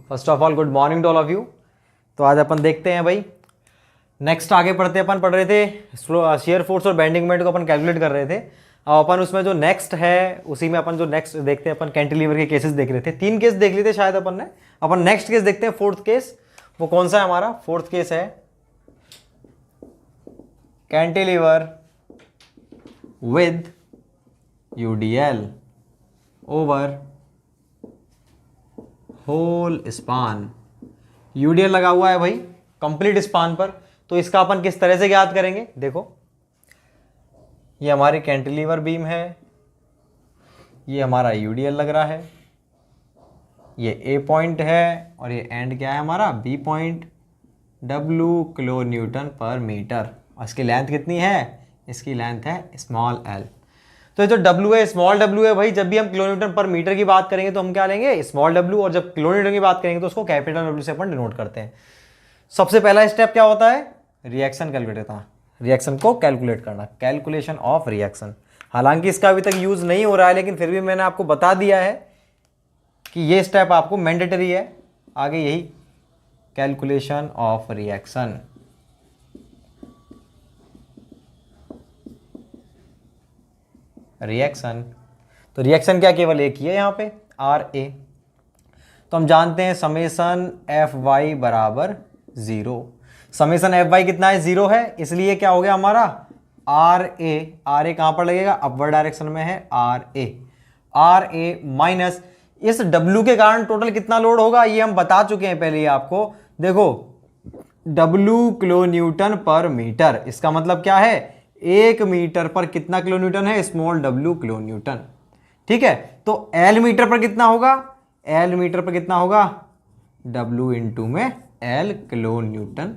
First of all good morning to all of you. तो आज अपन देखते हैं भाई, नेक्स्ट आगे पढ़ते अपन पढ़ रहे थे शियर फोर्स और बेंडिंग मोमेंट को अपन कैलकुलेट कर रहे थे। अब अपन उसमें जो नेक्स्ट है उसी में अपन जो नेक्स्ट देखते हैं, अपन कैंटिलीवर के केसेस देख रहे थे। 3 केस देख लिए थे शायद अपन ने। अपन नेक्स्ट केस देखते हैं, फोर्थ केस। वो कौन सा है हमारा? फोर्थ केस है cantilever with UDL over whole span. UDL लगा हुआ है भाई कंप्लीट स्पान पर। तो इसका अपन किस तरह से ज्ञात करेंगे? देखो, ये हमारी कैंटिलीवर बीम है, ये हमारा यूडीएल लग रहा है, ये ए पॉइंट है और ये एंड क्या है हमारा? B point. W kilo newton पर मीटर। और इसकी लेंथ कितनी है? इसकी लेंथ है स्मॉल एल। तो ये जो डब्ल्यू है, स्मॉल डब्ल्यू है भाई। जब भी हम किलो न्यूटन पर मीटर की बात करेंगे तो हम क्या लेंगे? Small W. और जब किलो न्यूटन की बात करेंगे तो उसको कैपिटल डब्ल्यू से अपन डिनोट करते हैं। सबसे पहला स्टेप क्या होता है? रिएक्शन कैलकुलेट करना, रिएक्शन को कैलकुलेट करना, कैलकुलेशन ऑफ रिएक्शन। हालांकि इसका अभी तक यूज नहीं हो रहा है, लेकिन फिर भी मैंने आपको बता दिया है कि ये स्टेप आपको मैंडेटरी है। आगे यही कैलकुलेशन ऑफ रिएक्शन। रिएक्शन, तो रिएक्शन क्या केवल एक ही है यहाँ पे, आर ए। तो हम जानते हैं समेसन एफ वाई बराबर 0। समेसन एफ वाई कितना है? 0 है। इसलिए क्या हो गया हमारा? Are A. आर ए कहाँ पर लगेगा? अपवर्ड डायरेक्शन में है R A. R A minus इस डब्ल्यू के कारण टोटल कितना लोड होगा ये हम बता चुके हैं पहले ही आपको। देखो, डब्ल्यू किलो न्यूटन पर मीटर। इसका मतलब क्या है? 1 मीटर पर कितना किलो न्यूटन है? Small W kilo Newton. ठीक है। तो एल मीटर पर कितना होगा? एल मीटर पर कितना होगा? डब्ल्यू इंटू में एल किलो न्यूटन।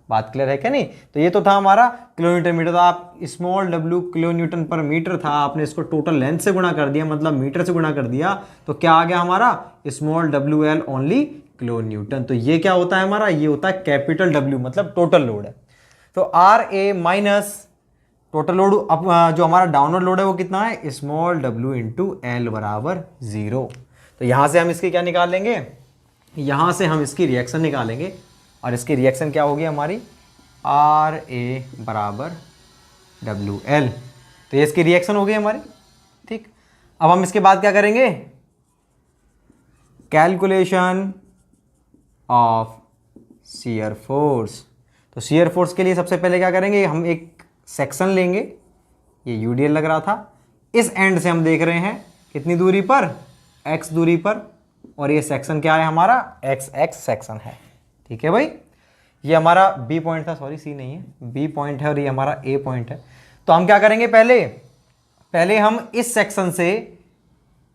बात क्लियर है क्या नहीं? तो ये तो था हमारा किलो न्यूटन मीटर। तो आप स्मॉल डब्ल्यू किलो न्यूटन पर मीटर था, आपने इसको टोटल लेंथ से गुणा कर दिया, मतलब मीटर से गुणा कर दिया। तो क्या आ गया हमारा? Small W L only kilo newton. तो ये क्या होता है हमारा? ये होता है कैपिटल डब्ल्यू, मतलब टोटल लोड है। तो R A minus total load, अब जो हमारा डाउनवर्ड लोड है वो कितना है? स्मॉल डब्ल्यू इंटू एल बराबर 0। तो यहां से हम इसकी क्या निकाल लेंगे? यहां से हम इसकी रिएक्शन निकालेंगे। और इसकी रिएक्शन क्या होगी हमारी? आर ए बराबर डब्ल्यू एल। तो ये इसकी रिएक्शन हो गई हमारी। ठीक। अब हम इसके बाद क्या करेंगे? Calculation of shear force. तो शियर फोर्स के लिए सबसे पहले क्या करेंगे? हम एक सेक्शन लेंगे। ये यूडीएल लग रहा था, इस एंड से हम देख रहे हैं कितनी दूरी पर? एक्स दूरी पर। और ये सेक्शन क्या है हमारा? एक्स एक्स सेक्शन है। ठीक है भाई। ये हमारा बी पॉइंट था, सॉरी सी नहीं है, बी पॉइंट है और ये हमारा ए पॉइंट है। तो हम क्या करेंगे? पहले हम इस सेक्शन से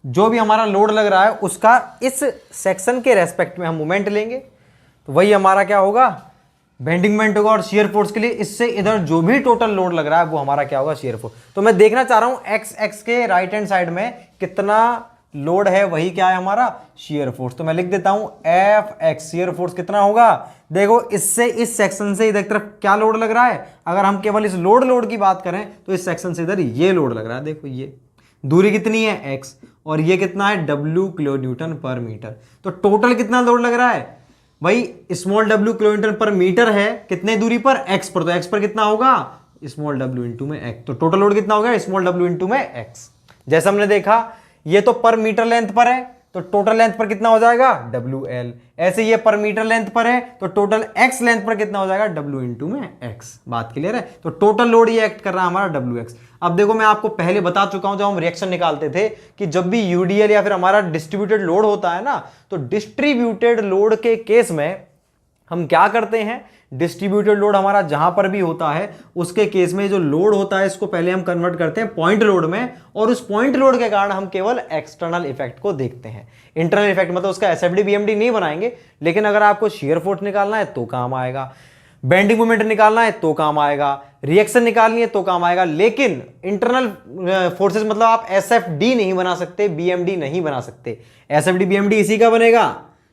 जो भी हमारा लोड लग रहा है उसका इस सेक्शन के रेस्पेक्ट में हम मोमेंट लेंगे। तो वही हमारा क्या होगा? बेंडिंग मोमेंट होगा। और शियर फोर्स के लिए इससे इधर जो भी टोटल लोड लग रहा है वो हमारा क्या होगा? Shear force. तो मैं देखना चाह रहा हूं एक्स एक्स के राइट हैंड साइड में कितना लोड है, वही क्या है हमारा? Shear force. तो मैं लिख देता हूं एफ एक्स। शियर फोर्स कितना होगा? देखो, इससे इस सेक्शन से इधर तरफ क्या लोड लग रहा है? अगर हम केवल इस लोड की बात करें तो इस सेक्शन से इधर ये लोड लग रहा है। देखो, ये दूरी कितनी है? एक्स। और ये कितना है? डब्ल्यू किलो न्यूटन पर मीटर। तो टोटल कितना लोड लग रहा है भाई? स्मॉल डब्ल्यू किलो न्यूटन पर मीटर है कितने दूरी पर? एक्स पर। तो एक्स पर कितना होगा? स्मॉल डब्ल्यू इंटू में एक्स। तो टोटल लोड कितना होगा? स्मॉल डब्ल्यू इंटू में एक्स। जैसा हमने देखा, ये तो पर मीटर लेंथ पर है, तो टोटल लेंथ पर कितना हो जाएगा? W L. ऐसे ये पर मीटर लेंथ पर है तो टोटल एक्स लेंथ पर कितना हो जाएगा? डब्ल्यू इंटू में एक्स। बात क्लियर है? तो टोटल लोड ये एक्ट कर रहा है हमारा डब्ल्यू एक्स। अब देखो, मैं आपको पहले बता चुका हूं जब हम रिएक्शन निकालते थे कि जब भी यूडीएल या फिर हमारा डिस्ट्रीब्यूटेड लोड होता है ना, तो डिस्ट्रीब्यूटेड लोड के केस में हम क्या करते हैं? डिस्ट्रीब्यूटेड लोड हमारा जहां पर भी होता है उसके केस में जो लोड होता है इसको पहले हम कन्वर्ट करते हैं पॉइंट लोड में। और उस पॉइंट लोड के कारण हम केवल एक्सटर्नल इफेक्ट को देखते हैं। इंटरनल इफेक्ट मतलब उसका एसएफडी बीएमडी नहीं बनाएंगे। लेकिन अगर आपको शियर फोर्स निकालना है तो काम आएगा, बेंडिंग मोमेंट निकालना है तो काम आएगा, रिएक्शन निकालनी है तो काम आएगा। लेकिन इंटरनल फोर्सेस मतलब आप एसएफडी नहीं बना सकते, बीएमडी नहीं बना सकते। एसएफडी बीएमडी इसी का बनेगा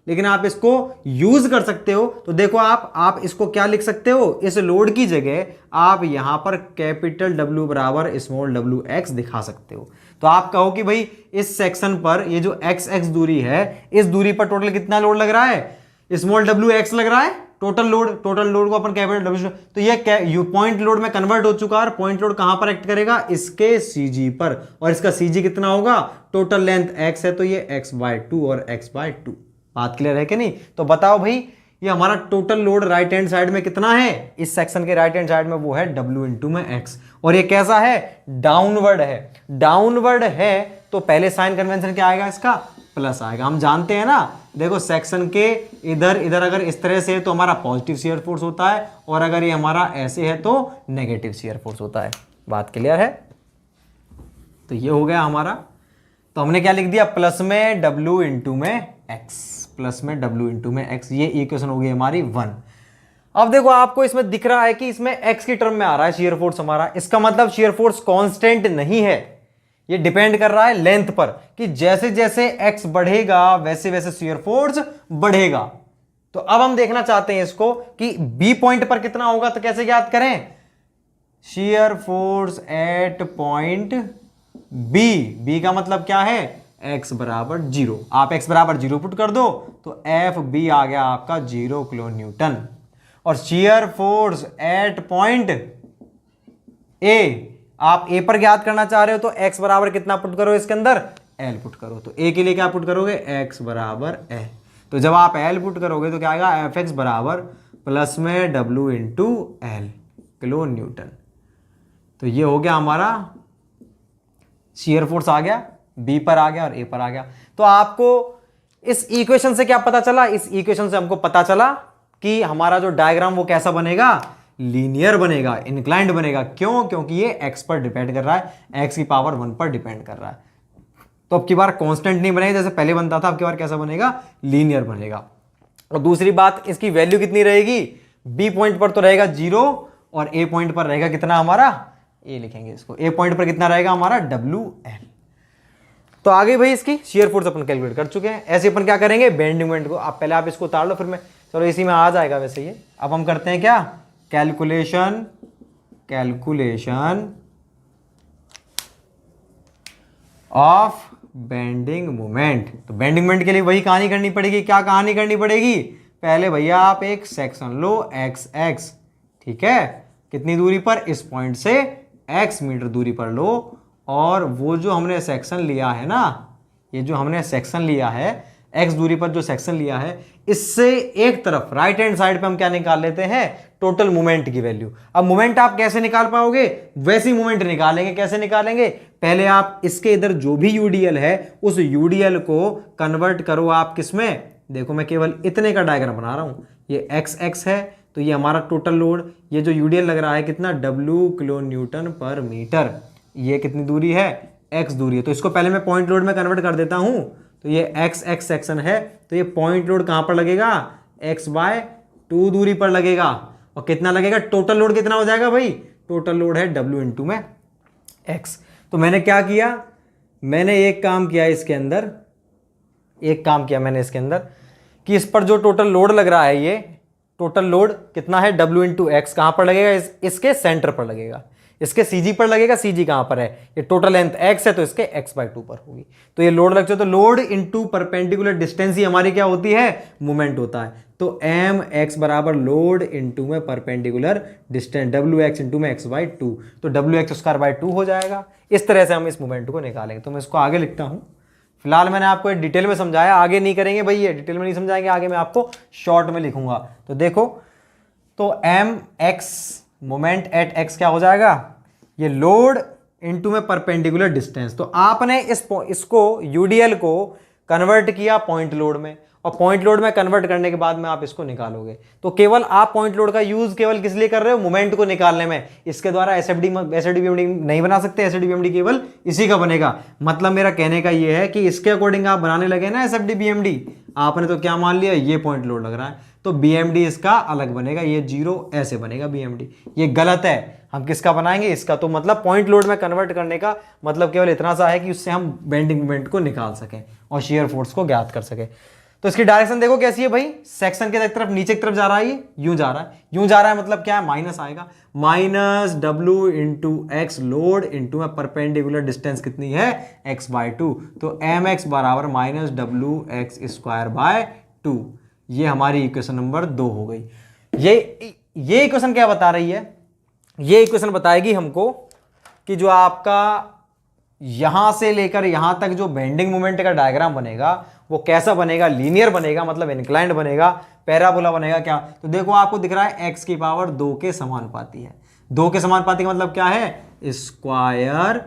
लेकिन आप इसको यूज कर सकते हो। तो देखो आप इसको क्या लिख सकते हो, इस लोड की जगह आप यहां पर कैपिटल W बराबर स्मॉल w x दिखा सकते हो। तो आप कहो कि भाई इस सेक्शन पर ये जो x दूरी है, इस दूरी पर टोटल कितना लोड लग रहा है, स्मॉल w x लग रहा है, टोटल लोड को अपन कैपिटल W, तो ये पॉइंट लोड में कन्वर्ट हो चुका है। और पॉइंट लोड कहां पर एक्ट करेगा, इसके CG पर, और इसका CG कितना होगा, टोटल लेंथ x है तो ये x/2 और x/2। बात क्लियर है कि नहीं? तो बताओ भाई ये हमारा total load right hand side में कितना है, इस सेक्शन के राइट हैंड साइड में वो है W इंटू में x, और ये कैसा है, डाउनवर्ड है। डाउनवर्ड है तो पहले साइन कन्वेंशन क्या आएगा, इसका प्लस आएगा। हम जानते हैं ना, देखो सेक्शन के इधर अगर इस तरह से है तो हमारा पॉजिटिव शियर फोर्स होता है, और अगर ये हमारा ऐसे है तो नेगेटिव शियर फोर्स होता है। बात क्लियर है? तो ये हो गया हमारा। तो हमने क्या लिख दिया, प्लस में W इंटू में x, प्लस में W इंटू में x, ये इक्वेशन हो गई हमारी 1। अब देखो आपको इसमें दिख रहा है कि इसमें x की टर्म में आ रहा है शियर फोर्स हमारा, इसका मतलब शियर फोर्स कांस्टेंट नहीं है, ये डिपेंड कर रहा है लेंथ पर, कि जैसे जैसे x बढ़ेगा वैसे वैसे शियर फोर्स बढ़ेगा। तो अब हम देखना चाहते हैं इसको कि B पॉइंट पर कितना होगा, तो कैसे ज्ञात करें, shear force at point B का मतलब क्या है, x बराबर 0। आप x बराबर 0 पुट कर दो तो FB आ गया आपका 0 किलो न्यूटन। और shear force at point A, आप A पर ज्ञात करना चाह रहे हो तो x बराबर कितना पुट करो, इसके अंदर L पुट करो। तो A के लिए क्या पुट करोगे, x बराबर L। तो जब आप L पुट करोगे तो क्या आएगा, Fx बराबर प्लस में W into L kilo newton. तो ये हो गया हमारा शियर फोर्स आ गया, B पर आ गया और A पर आ गया। तो आपको इस इक्वेशन से क्या पता चला, इस इक्वेशन से हमको पता चला कि हमारा जो डायग्राम वो कैसा बनेगा, लीनियर बनेगा, इंक्लाइंड बनेगा। क्यों? क्योंकि ये x पर डिपेंड कर रहा है, x की पावर 1 पर डिपेंड कर रहा है। तो अब की बार कांस्टेंट नहीं बनेगा जैसे पहले बनता था, अब की बार कैसा बनेगा, लीनियर बनेगा। और दूसरी बात, इसकी वैल्यू कितनी रहेगी, B पॉइंट पर तो रहेगा 0 और A पॉइंट पर रहेगा कितना हमारा, A लिखेंगे इसको, A पॉइंट पर कितना रहेगा हमारा, WL। तो आगे भाई इसकी शियर फोर्स अपन कैलकुलेट कर चुके हैं। ऐसे अपन क्या करेंगे, बेंडिंग मोमेंट को, आप पहले आप इसको उतार लो फिर मैं, चलो इसी में आ जाएगा वैसे ये। अब हम करते हैं क्या, कैलकुलेशन ऑफ बेंडिंग मोमेंट। तो बेंडिंग मोमेंट के लिए वही कहानी करनी पड़ेगी। क्या कहानी करनी पड़ेगी, पहले भैया आप एक सेक्शन लो XX, ठीक है, कितनी दूरी पर, इस पॉइंट से x मीटर दूरी पर लो, और वो जो हमने सेक्शन लिया है ना, ये जो हमने सेक्शन लिया है x दूरी पर जो सेक्शन लिया है, इससे एक तरफ राइट हैंड साइड पे हम क्या निकाल लेते हैं, टोटल मोमेंट की वैल्यू। अब मोमेंट आप कैसे निकाल पाओगे, वैसी मोमेंट निकालेंगे। कैसे निकालेंगे, पहले आप इसके इधर जो भी यूडीएल है उस यूडीएल को कन्वर्ट करो आप किसमें, देखो मैं केवल इतने का डायग्राम बना रहा हूं, ये XX है तो ये हमारा टोटल लोड, ये जो यूडीएल लग रहा है कितना, W किलो न्यूटन पर मीटर, ये कितनी दूरी है, x दूरी है। तो इसको पहले मैं पॉइंट लोड में कन्वर्ट कर देता हूं। तो ये XX सेक्शन है तो ये पॉइंट लोड कहां पर लगेगा, x/2 दूरी पर लगेगा। और कितना लगेगा, टोटल लोड कितना हो जाएगा भाई, टोटल लोड है W इंटू में x। तो मैंने क्या किया, मैंने एक काम किया इसके अंदर, मैंने इसके अंदर कि इस पर जो टोटल लोड लग रहा है, ये टोटल लोड कितना है, W इंटू एक्स, कहां पर लगेगा, इसके सेंटर पर लगेगा, इसके CG पर लगेगा। CG कहां पर है, ये टोटल लेंथ x है तो इसके x/2 पर होगी। तो ये लोड लगता है, तो लोड इंटू परपेंडिकुलर डिस्टेंस ही हमारी क्या होती है, मोमेंट होता है। तो mx बराबर लोड इंटू में परपेंडिकुलर डिस्टेंस WX इंटू में x/2, तो WX²/2 हो जाएगा। इस तरह से हम इस मोमेंट को निकालेंगे। तो मैं इसको आगे लिखता हूं। फिलहाल मैंने आपको डिटेल में समझाया, आगे नहीं करेंगे भाई, ये डिटेल में नहीं समझाएंगे, आगे मैं आपको शॉर्ट में लिखूंगा। तो देखो, तो mx मोमेंट एट x क्या हो जाएगा, ये लोड इनटू में परपेंडिकुलर डिस्टेंस। तो आपने इसको यूडीएल को कन्वर्ट किया पॉइंट लोड में, और पॉइंट लोड में कन्वर्ट करने के बाद में आप इसको निकालोगे। तो केवल आप पॉइंट लोड का यूज केवल किस लिए कर रहे हो, मोमेंट को निकालने में। इसके द्वारा एसएफडी बीएमडी नहीं बना सकते, एसएफडी बीएमडी केवल इसी का बनेगा। मतलब मेरा कहने का ये है कि इसके अकॉर्डिंग आप बनाने लगे ना एसएफडी बीएमडी, आपने तो क्या मान लिया, ये पॉइंट लोड लग रहा है तो बीएमडी इसका अलग बनेगा, ये 0 ऐसे बनेगा बीएमडी। ये गलत है, हम किसका बनाएंगे, इसका। तो मतलब पॉइंट लोड में कन्वर्ट करने का मतलब केवल इतना सा है कि उससे हम बेंडिंग मोमेंट को निकाल सकें और शियर फोर्स को ज्ञात कर सकें। तो इसकी डायरेक्शन देखो कैसी है भाई, सेक्शन के तरफ नीचे की तरफ जा रहा है, ये यूं जा रहा है, यूं जा रहा है, मतलब क्या है, माइनस आएगा, minus W into x load into perpendicular distance कितनी है x/2, तो एम एक्स बराबर minus W x square by 2। ये हमारी इक्वेशन नंबर 2 हो गई। ये इक्वेशन क्या बता रही है, ये इक्वेशन बताएगी हमको कि जो आपका यहां से लेकर यहां तक जो बेंडिंग मोमेंट का डायग्राम बनेगा वो कैसा बनेगा, लीनियर बनेगा, मतलब इंक्लाइंड बनेगा, पैराबोला बनेगा क्या। तो देखो आपको दिख रहा है x की पावर 2 के समानुपाती है। 2 के समानुपाती का मतलब क्या है, स्क्वायर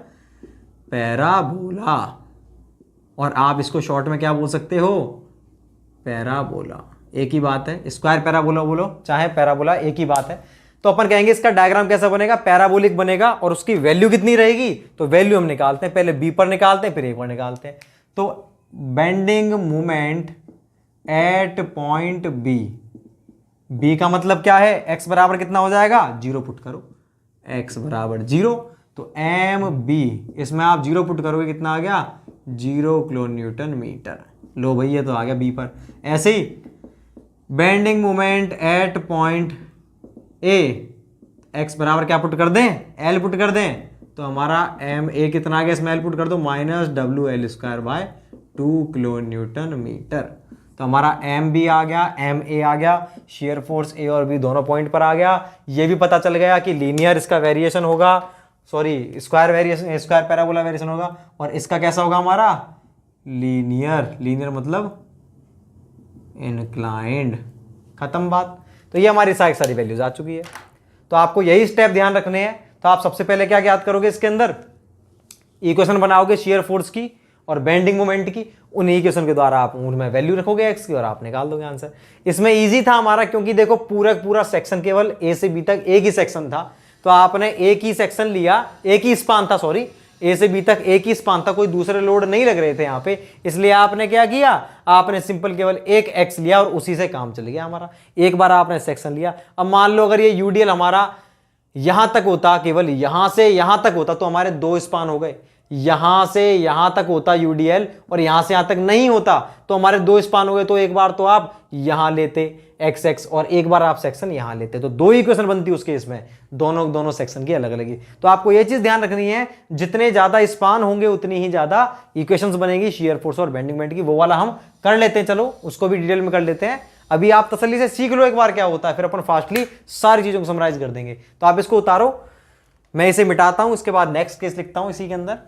पैराबोला, और आप इसको शॉर्ट में क्या बोल सकते हो, पैराबोला, एक ही बात है, स्क्वायर पैराबोला बोलो चाहे पैराबोला, एक ही बात है। तो अपन कहेंगे इसका डायग्राम कैसा बनेगा, पैराबोलिक बनेगा, और उसकी वैल्यू कितनी रहेगी, तो वैल्यू हम निकालते हैं, पहले बी पर निकालते हैं फिर ए पर निकालते हैं। तो bending moment at point B, B का मतलब क्या है, एक्स बराबर कितना हो जाएगा, 0 पुट करो, एक्स बराबर 0, तो एम बी, इसमें आप 0 पुट करोगे कितना आ गया, 0 किलो न्यूटन मीटर। लो भाई ये तो आ गया बी पर। ऐसे ही bending moment at point A, x बराबर क्या पुट कर दें, एल पुट कर दें, तो हमारा एम ए कितना आ गया, इसमें एल पुट कर दो, minus W L square by 2 kilo newton metre. तो हमारा एम बी आ गया, एम ए आ गया, शेयर फोर्स ए और बी दोनों पॉइंट पर आ गया। ये भी पता चल गया कि लीनियर इसका वेरिएशन होगा, sorry square variation, square parabola variation होगा, और इसका कैसा होगा हमारा, लीनियर, लीनियर मतलब इंक्लाइंड, खत्म बात। तो ये हमारी सारी वैल्यूज आ चुकी है। तो आपको यही स्टेप ध्यान रखने हैं। तो आप सबसे पहले क्या याद करोगे, इसके अंदर इक्वेशन बनाओगे शेयर फोर्स की और बेंडिंग मोमेंट की, उन इक्वेशन के द्वारा आप उनमें वैल्यू रखोगे एक्स की और आप निकाल दोगे आंसर। इसमें इजी था हमारा, क्योंकि देखो पूरा सेक्शन केवल ए से बी तक एक ही सेक्शन था, तो आपने एक ही सेक्शन लिया, एक ही स्पान था, सॉरी ए से बी तक एक ही स्पान था, कोई दूसरे लोड नहीं लग रहे थे यहाँ पे, इसलिए आपने क्या किया, आपने सिंपल केवल एक एक्स लिया और उसी से काम चल गया हमारा। एक बार आपने सेक्शन लिया। अब मान लो अगर ये यूडीएल हमारा यहां तक होता, केवल यहां से यहां तक होता, तो हमारे 2 स्पान हो गए, यहां से यहां तक होता यूडीएल और यहां से यहां तक नहीं होता, तो हमारे 2 स्पान हो गए। तो एक बार तो आप यहां लेते एक्स एक्स और एक बार आप सेक्शन यहां लेते, तो 2 इक्वेशन बनती उस केस में, दोनों सेक्शन की अलग अलग ही। तो आपको यह चीज ध्यान रखनी है, जितने ज्यादा स्पान होंगे उतनी ही ज्यादा इक्वेशंस बनेगी शेयर फोर्स और बेंडिंग मोमेंट की। वो वाला हम कर लेते हैं, चलो उसको भी डिटेल में कर लेते हैं। अभी आप तसल्ली से सीख लो एक बार क्या होता है, फिर अपन फास्टली सारी चीजों को समराइज कर देंगे। तो आप इसको उतारो, मैं इसे मिटाता हूं, इसके बाद नेक्स्ट केस लिखता हूं इसी के अंदर।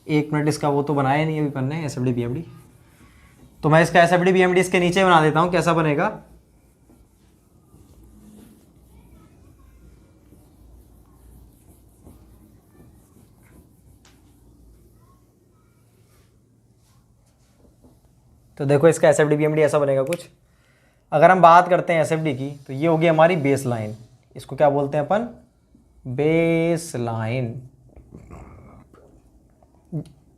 एक मिनट, इसका वो तो बनाया नहीं अभी पन्ने, एसएफडी बीएमडी, तो मैं इसका एसएफडी बीएमडी इसके नीचे बना देता हूं, कैसा बनेगा। तो देखो इसका एसएफडी बीएमडी ऐसा बनेगा कुछ। अगर हम बात करते हैं एसएफडी की, तो ये होगी हमारी बेस लाइन, इसको क्या बोलते हैं अपन, बेस लाइन।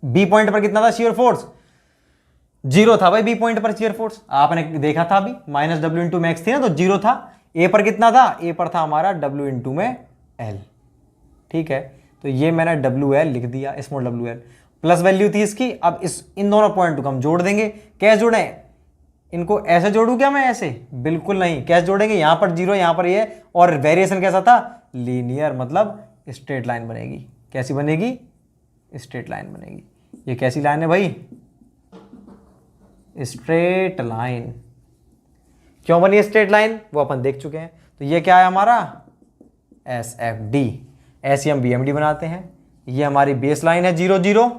बी पॉइंट पर कितना था शियर फोर्स, 0 था भाई बी पॉइंट पर शियर फोर्स, आपने देखा था अभी, माइनस डब्ल्यू इंटू में एक्स थी ना, तो 0 था। ए पर कितना था, ए पर था हमारा डब्ल्यू इंटू में एल, ठीक है। तो ये मैंने डब्ल्यू एल लिख दिया, small W L, plus value थी इसकी। अब इन दोनों पॉइंट को हम जोड़ देंगे। कैसे जोड़े, इनको ऐसे जोड़ू क्या मैं, ऐसे बिल्कुल नहीं। कैसे जोड़ेंगे, यहां पर 0 यहां पर ये, और वेरिएशन कैसा था, लीनियर, मतलब स्ट्रेट लाइन बनेगी। कैसी बनेगी, स्ट्रेट लाइन बनेगी। ये कैसी लाइन है भाई, स्ट्रेट लाइन। क्यों बनी स्ट्रेट लाइन, वो अपन देख चुके हैं। तो ये क्या है हमारा, एस एफ डी, ऐसी हम बीएमडी बनाते हैं। ये हमारी बेस लाइन है 0 0,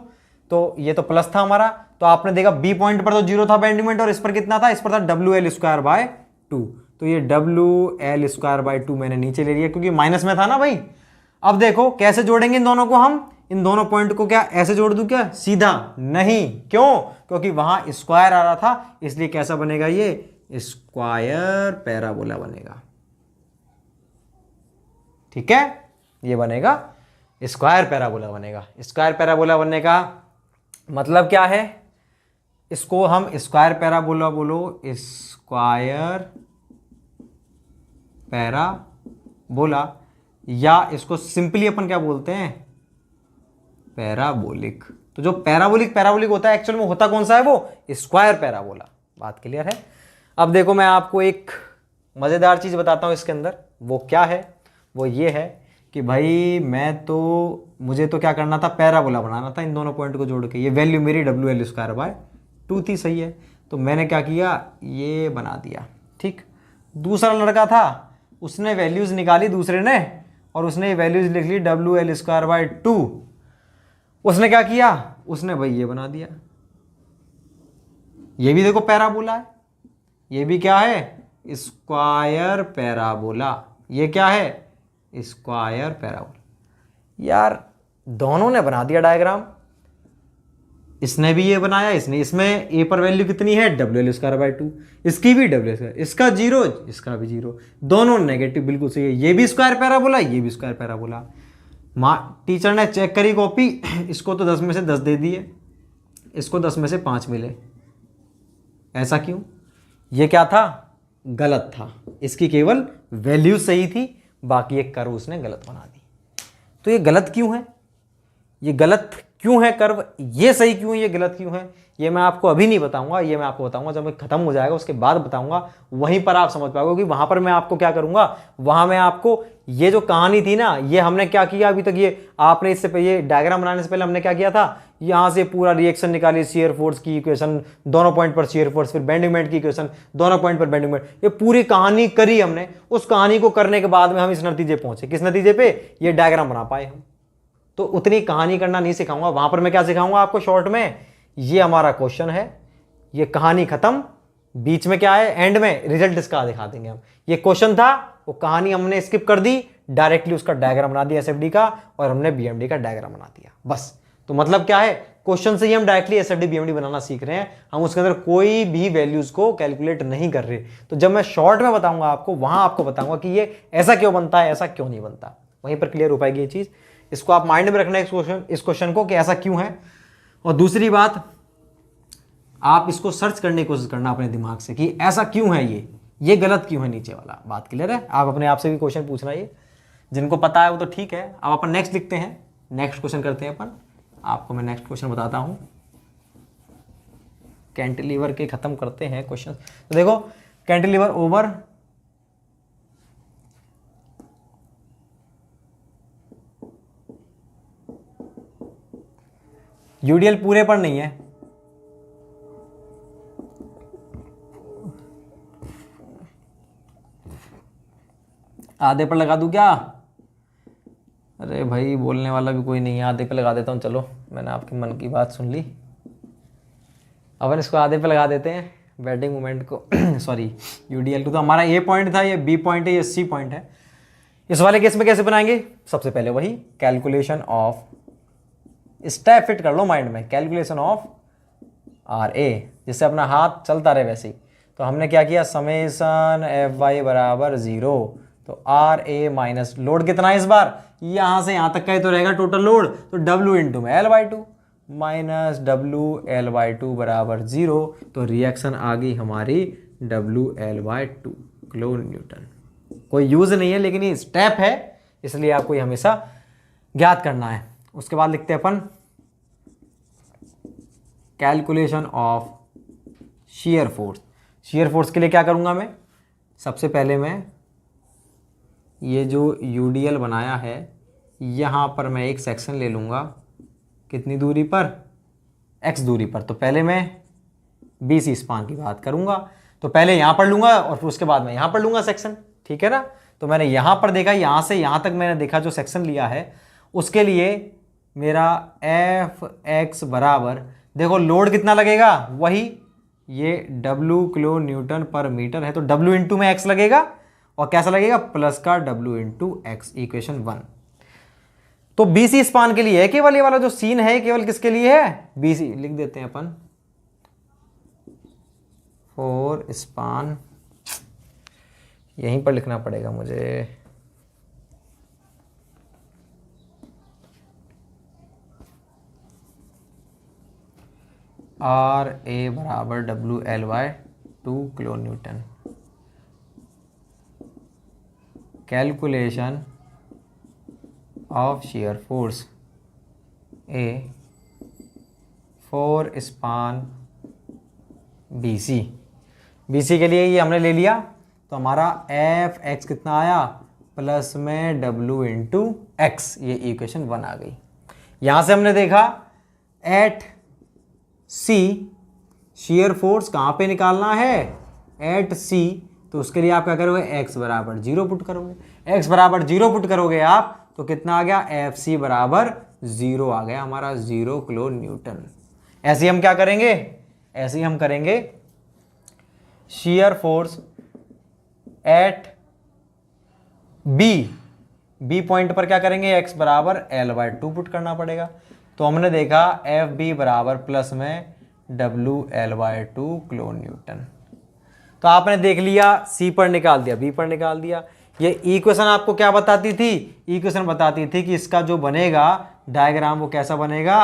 तो ये तो प्लस था हमारा। तो आपने देखा बी पॉइंट पर तो 0 था बेंडिंग मोमेंट, और इस पर कितना था, इस पर था डब्ल्यू एल स्क्वायर बाय 2। तो ये डब्ल्यू एल स्क्वायर बाय 2 मैंने नीचे ले लिया, क्योंकि माइनस में था ना भाई। अब देखो कैसे जोड़ेंगे इन दोनों को हम, इन दोनों पॉइंट को क्या ऐसे जोड़ दूं क्या, सीधा नहीं, क्यों, क्योंकि वहां स्क्वायर आ रहा था, इसलिए कैसा बनेगा, ये स्क्वायर पैराबोला बनेगा, ठीक है। ये बनेगा स्क्वायर पैराबोला बनेगा। स्क्वायर पैराबोला बनने का मतलब क्या है, इसको हम स्क्वायर पैराबोला बोलो, स्क्वायर पैराबोला, या इसको सिंपली अपन क्या बोलते हैं, पैराबोलिक। तो जो पैराबोलिक होता है एक्चुअल में होता कौन सा है, वो स्क्वायर पैराबोला। बात क्लियर है। अब देखो मैं आपको एक मज़ेदार चीज़ बताता हूँ इसके अंदर, वो क्या है, वो ये है कि भाई मुझे तो क्या करना था, पैराबोला बनाना था इन दोनों पॉइंट को जोड़ के। ये वैल्यू मेरी WL² थी, सही है। तो मैंने क्या किया, ये बना दिया, ठीक। दूसरा लड़का था, उसने वैल्यूज़ निकाली दूसरे ने, और उसने वैल्यूज़ लिख ली WL²/2। उसने क्या किया, उसने भाई ये बना दिया। ये भी देखो पैराबोला है, ये भी क्या है, स्क्वायर पैराबोला। ये क्या है, स्क्वायर पैराबोला। यार दोनों ने बना दिया डायग्राम, इसने भी ये बनाया, इसमें ए पर वैल्यू कितनी है, WL²/2, इसकी भी WL², इसका 0, इसका भी 0, दोनों नेगेटिव, बिल्कुल सही है। ये भी स्क्वायर पैराबोला, ये भी स्क्वायर पैराबोला। टीचर ने चेक करी कॉपी, इसको तो 10 में से 10 दे दिए, इसको 10 में से 5 मिले। ऐसा क्यों, ये क्या था, गलत था। इसकी केवल वैल्यू सही थी, बाकी एक कर्व उसने गलत बना दी। तो ये गलत क्यों है, ये गलत क्यों है कर्व, ये सही क्यों है, ये गलत क्यों है, ये मैं आपको अभी नहीं बताऊंगा, ये मैं आपको बताऊंगा जब मैं खत्म हो जाएगा उसके बाद बताऊंगा। वहीं पर आप समझ पाओगे, क्योंकि वहां पर मैं आपको क्या करूंगा, वहां मैं आपको ये जो कहानी थी ना, ये हमने क्या किया अभी तक, ये आपने इससे पहले ये डायग्राम बनाने से पहले हमने क्या किया था, यहां से पूरा रिएक्शन निकाली, शियर फोर्स की इक्वेशन, दोनों पॉइंट पर शियर फोर्स, फिर बेंडिंग मोमेंट की इक्वेशन, दोनों पॉइंट पर बेंडिंग मोमेंट, ये पूरी कहानी करी हमने। उस कहानी को करने के बाद में हम इस नतीजे पहुंचे, किस नतीजे पे, ये डायग्राम बना पाए हम। तो उतनी कहानी करना नहीं सिखाऊंगा, वहां पर मैं क्या सिखाऊंगा आपको शॉर्ट में, ये हमारा क्वेश्चन है, ये कहानी खत्म, बीच में क्या है, एंड में रिजल्ट इसका दिखा देंगे हम। ये क्वेश्चन था, वो कहानी हमने स्किप कर दी, डायरेक्टली उसका डायग्राम बना दिया SFD का, और हमने BMD का डायग्राम बना दिया, बस। तो मतलब क्या है, क्वेश्चन से ही हम डायरेक्टली SFD BMD बनाना सीख रहे हैं, हम उसके अंदर कोई भी वैल्यूज को कैलकुलेट नहीं कर रहे। तो जब मैं शॉर्ट में बताऊंगा आपको, वहां आपको बताऊंगा कि ये ऐसा क्यों बनता है, ऐसा क्यों नहीं बनता, वहीं पर क्लियर हो पाएगी ये चीज। इसको आप माइंड में रखना इस क्वेश्चन को कि ऐसा क्यों है। और दूसरी बात, आप इसको सर्च करने की कोशिश करना अपने दिमाग से कि ऐसा क्यों है, ये गलत क्यों है, नीचे वाला। बात क्लियर है। आप अपने आप से भी क्वेश्चन पूछना, ये जिनको पता है वो तो ठीक है। अब अपन नेक्स्ट लिखते हैं, नेक्स्ट क्वेश्चन करते हैं अपन। आपको मैं नेक्स्ट क्वेश्चन बताता हूं, कैंटिलीवर के खत्म करते हैं क्वेश्चन। तो देखो, कैंटिलीवर ओवर UDL पूरे पर नहीं है, आधे पर लगा दूं क्या, अरे भाई बोलने वाला भी कोई नहीं है, आधे पे लगा देता हूँ। चलो मैंने आपके मन की बात सुन ली, अपन इसको आधे पे लगा देते हैं, बेंडिंग मोमेंट को सॉरी UDL2 तो हमारा A पॉइंट था, ये B पॉइंट है, ये C पॉइंट है। इस वाले केस में कैसे बनाएंगे, सबसे पहले वही कैलकुलेशन ऑफ, स्टेप फिट कर लो माइंड में, कैलकुलेशन ऑफ RA, जिससे अपना हाथ चलता रहे वैसे ही। तो हमने क्या किया, समेशन FY बराबर 0, तो RA माइनस लोड कितना है इस बार, यहां से यहां तक का ही तो रहेगा टोटल लोड, तो W इंटू में L/2 माइनस WL/2 बराबर 0। तो रिएक्शन आ गई हमारी WL/2 किलो न्यूटन। कोई यूज नहीं है, लेकिन ये स्टेप है, इसलिए आपको ये हमेशा ज्ञात करना है। उसके बाद लिखते हैं अपन calculation of shear force. Shear force के लिए क्या करूंगा मैं, सबसे पहले मैं ये जो UDL बनाया है, यहाँ पर मैं एक सेक्शन ले लूँगा, कितनी दूरी पर, x दूरी पर। तो पहले मैं BC स्पान की बात करूँगा, तो पहले यहाँ पर लूँगा और फिर उसके बाद मैं यहाँ पर लूँगा सेक्शन, ठीक है ना। तो मैंने यहाँ पर देखा, यहाँ से यहाँ तक मैंने देखा जो सेक्शन लिया है, उसके लिए मेरा Fx बराबर, देखो लोड कितना लगेगा, वही ये W किलो न्यूटन पर मीटर है, तो W इंटू में x लगेगा, और कैसा लगेगा, प्लस का W इंटू एक्स, इक्वेशन 1। तो BC स्पान के लिए है केवल, ये वाला जो सीन है केवल किसके लिए है, BC लिख देते हैं अपन, फॉर स्पान, यहीं पर लिखना पड़ेगा मुझे, आर ए बराबर W L by 2 kilo Newton. Calculation of shear force A for span BC। BC के लिए ये हमने ले लिया, तो हमारा एफ एक्स कितना आया, प्लस में W इंटू एक्स, ये इक्वेशन 1 आ गई। यहाँ से हमने देखा एट C shear फोर्स कहाँ पे निकालना है, एट C, तो उसके लिए आप क्या करोगे, x बराबर 0 पुट करोगे। x बराबर 0 पुट करोगे आप, तो कितना आ गया, एफ सी बराबर 0 आ गया हमारा, 0 किलो न्यूटन। ऐसे ही हम क्या करेंगे, ऐसे ही हम करेंगे shear force at B point पर क्या करेंगे, x बराबर L बाय 2 पुट करना पड़ेगा। तो हमने देखा एफ बी बराबर प्लस में W L by 2 kilo newton. तो आपने देख लिया, C पर निकाल दिया, B पर निकाल दिया। ये इक्वेशन आपको क्या बताती थी, इक्वेशन बताती थी कि इसका जो बनेगा डायग्राम वो कैसा बनेगा,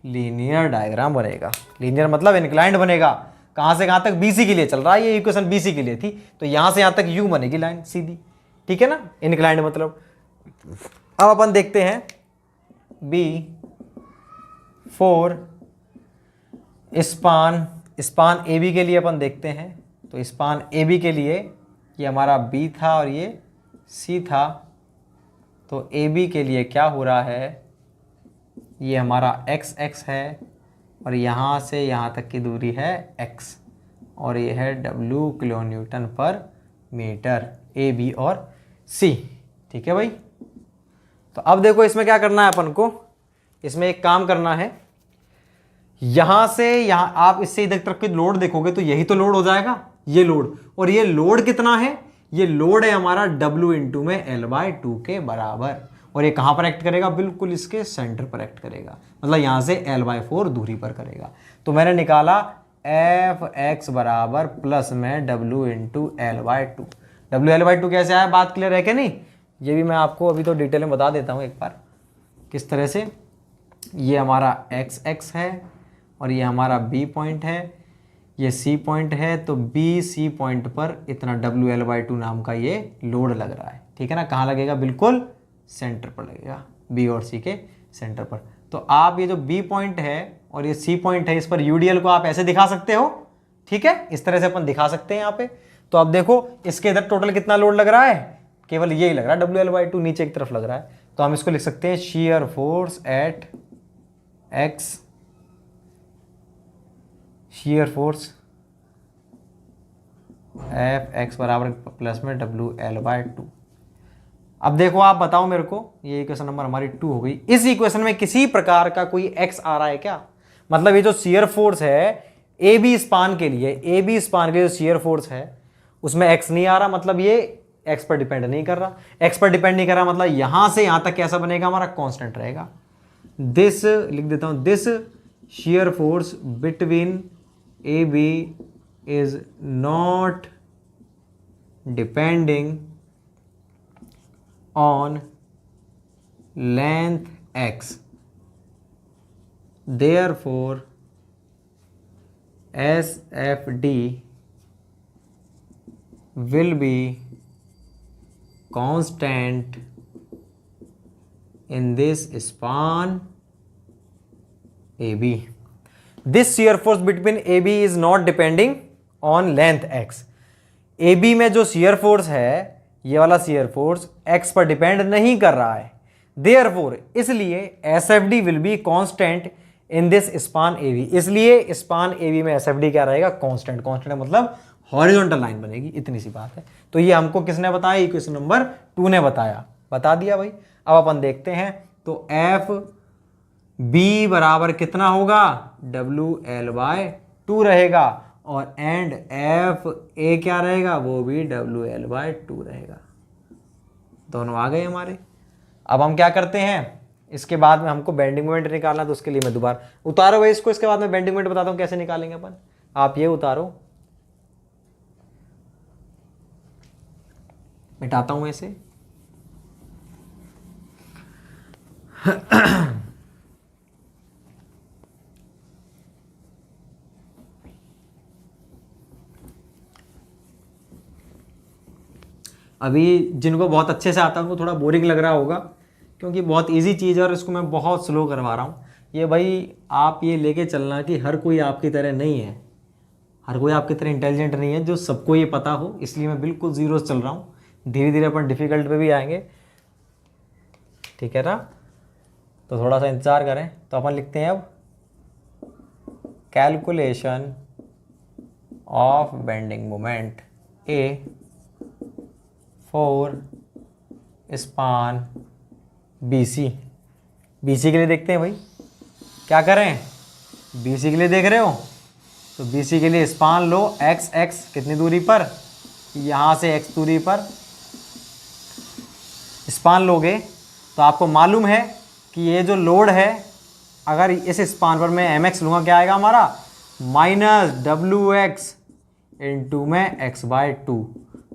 लीनियर डायग्राम बनेगा। लीनियर मतलब इंक्लाइंड बनेगा। कहाँ से कहाँ तक, BC के लिए चल रहा है ये इक्वेशन, BC के लिए थी, तो यहाँ से यहाँ तक U बनेगी लाइन सीधी, ठीक है ना, इंक्लाइंड मतलब। अब अपन देखते हैं B फोर स्पान AB के लिए अपन देखते हैं। तो स्पान AB के लिए ये हमारा B था और ये C था, तो AB के लिए क्या हो रहा है, ये हमारा x है और यहाँ से यहाँ तक की दूरी है x, और ये है W किलो न्यूटन पर मीटर, AB और C, ठीक है भाई। तो अब देखो इसमें क्या करना है अपन को, इसमें एक काम करना है, यहां से यहां आप इससे इधर तक की लोड देखोगे तो यही तो लोड हो जाएगा, ये लोड, और ये लोड कितना है, ये लोड है हमारा W इंटू में L बाय 2 के बराबर, और ये कहां पर एक्ट करेगा, बिल्कुल इसके सेंटर पर एक्ट करेगा, मतलब यहां से L बाय 4 दूरी पर करेगा। तो मैंने निकाला एफ एक्स बराबर प्लस में W into L by 2। W L by 2 कैसे आया, बात क्लियर है क्या नहीं, ये भी मैं आपको अभी तो डिटेल में बता देता हूं एक बार किस तरह से। ये हमारा x है और ये हमारा B पॉइंट है, ये C पॉइंट है, तो BC पॉइंट पर इतना WL बाय 2 नाम का ये लोड लग रहा है, ठीक है ना। कहाँ लगेगा, बिल्कुल सेंटर पर लगेगा, B और C के सेंटर पर। तो आप ये जो B पॉइंट है और ये C पॉइंट है, इस पर UDL को आप ऐसे दिखा सकते हो, ठीक है, इस तरह से अपन दिखा सकते हैं यहाँ पे। तो अब देखो इसके इधर टोटल कितना लोड लग रहा है, केवल यही लग रहा है, WL बाय 2 नीचे की तरफ लग रहा है। तो हम इसको लिख सकते हैं shear force eight x, shear force F X बराबर प्लस में WL बाय 2। अब देखो आप बताओ मेरे को, ये इक्वेशन नंबर हमारी 2 हो गई। इस इक्वेशन में किसी प्रकार का कोई x आ रहा है क्या, मतलब ये जो shear फोर्स है AB स्पान के लिए, AB स्पान के लिए जो shear फोर्स है उसमें x नहीं आ रहा, मतलब ये x पर डिपेंड नहीं कर रहा, x पर डिपेंड नहीं कर रहा, मतलब यहां से यहां तक कैसा बनेगा, हमारा कांस्टेंट रहेगा। दिस लिख देता हूं, this shear force between AB is not depending on length x, therefore SFD will be constant in this span AB. This shear force between AB is not depending on length x. AB में जो shear force है, ये वाला shear force x पर depend नहीं कर रहा है, therefore इसलिए SFD will be constant in this span AB, इसलिए span AB में SFD क्या रहेगा, कांस्टेंट। कांस्टेंट मतलब हॉरिजॉन्टल लाइन बनेगी, इतनी सी बात है। तो ये हमको किसने बताया, इक्वेशन नंबर 2 ने बताया, बता दिया भाई। अब अपन देखते हैं, तो एफ बी बराबर कितना होगा, WL बाय 2 रहेगा, और एंड एफ ए क्या रहेगा, वो भी WL बाय 2 रहेगा। दोनों आ गए हमारे। अब हम क्या करते हैं, इसके बाद में हमको बेंडिंग मोमेंट निकालना, तो उसके लिए मैं दोबारा उतारो भाई इसको, इसके बाद में बेंडिंग मोमेंट बताता हूँ कैसे निकालेंगे अपन। आप ये उतारो, मिटाता हूं ऐसे। अभी जिनको बहुत अच्छे से आता है उनको थोड़ा बोरिंग लग रहा होगा, क्योंकि बहुत इजी चीज़ है और इसको मैं बहुत स्लो करवा रहा हूँ। ये भाई आप ये लेके चलना कि हर कोई आपकी तरह नहीं है, हर कोई आपकी तरह इंटेलिजेंट नहीं है जो सबको ये पता हो, इसलिए मैं बिल्कुल ज़ीरो से चल रहा हूँ। धीरे धीरे अपन डिफ़िकल्ट पे भी आएंगे, ठीक है ना। तो थोड़ा सा इंतज़ार करें। तो अपन लिखते हैं अब calculation of bending moment A for span BC। BC के लिए देखते हैं भाई, क्या करें, BC के लिए देख रहे हो तो BC के लिए स्पान लो x कितनी दूरी पर, यहाँ से x दूरी पर स्पान लोगे तो आपको मालूम है कि ये जो लोड है, अगर इस स्पान पर मैं mx लूँगा क्या आएगा हमारा, -wx इंटू में x/2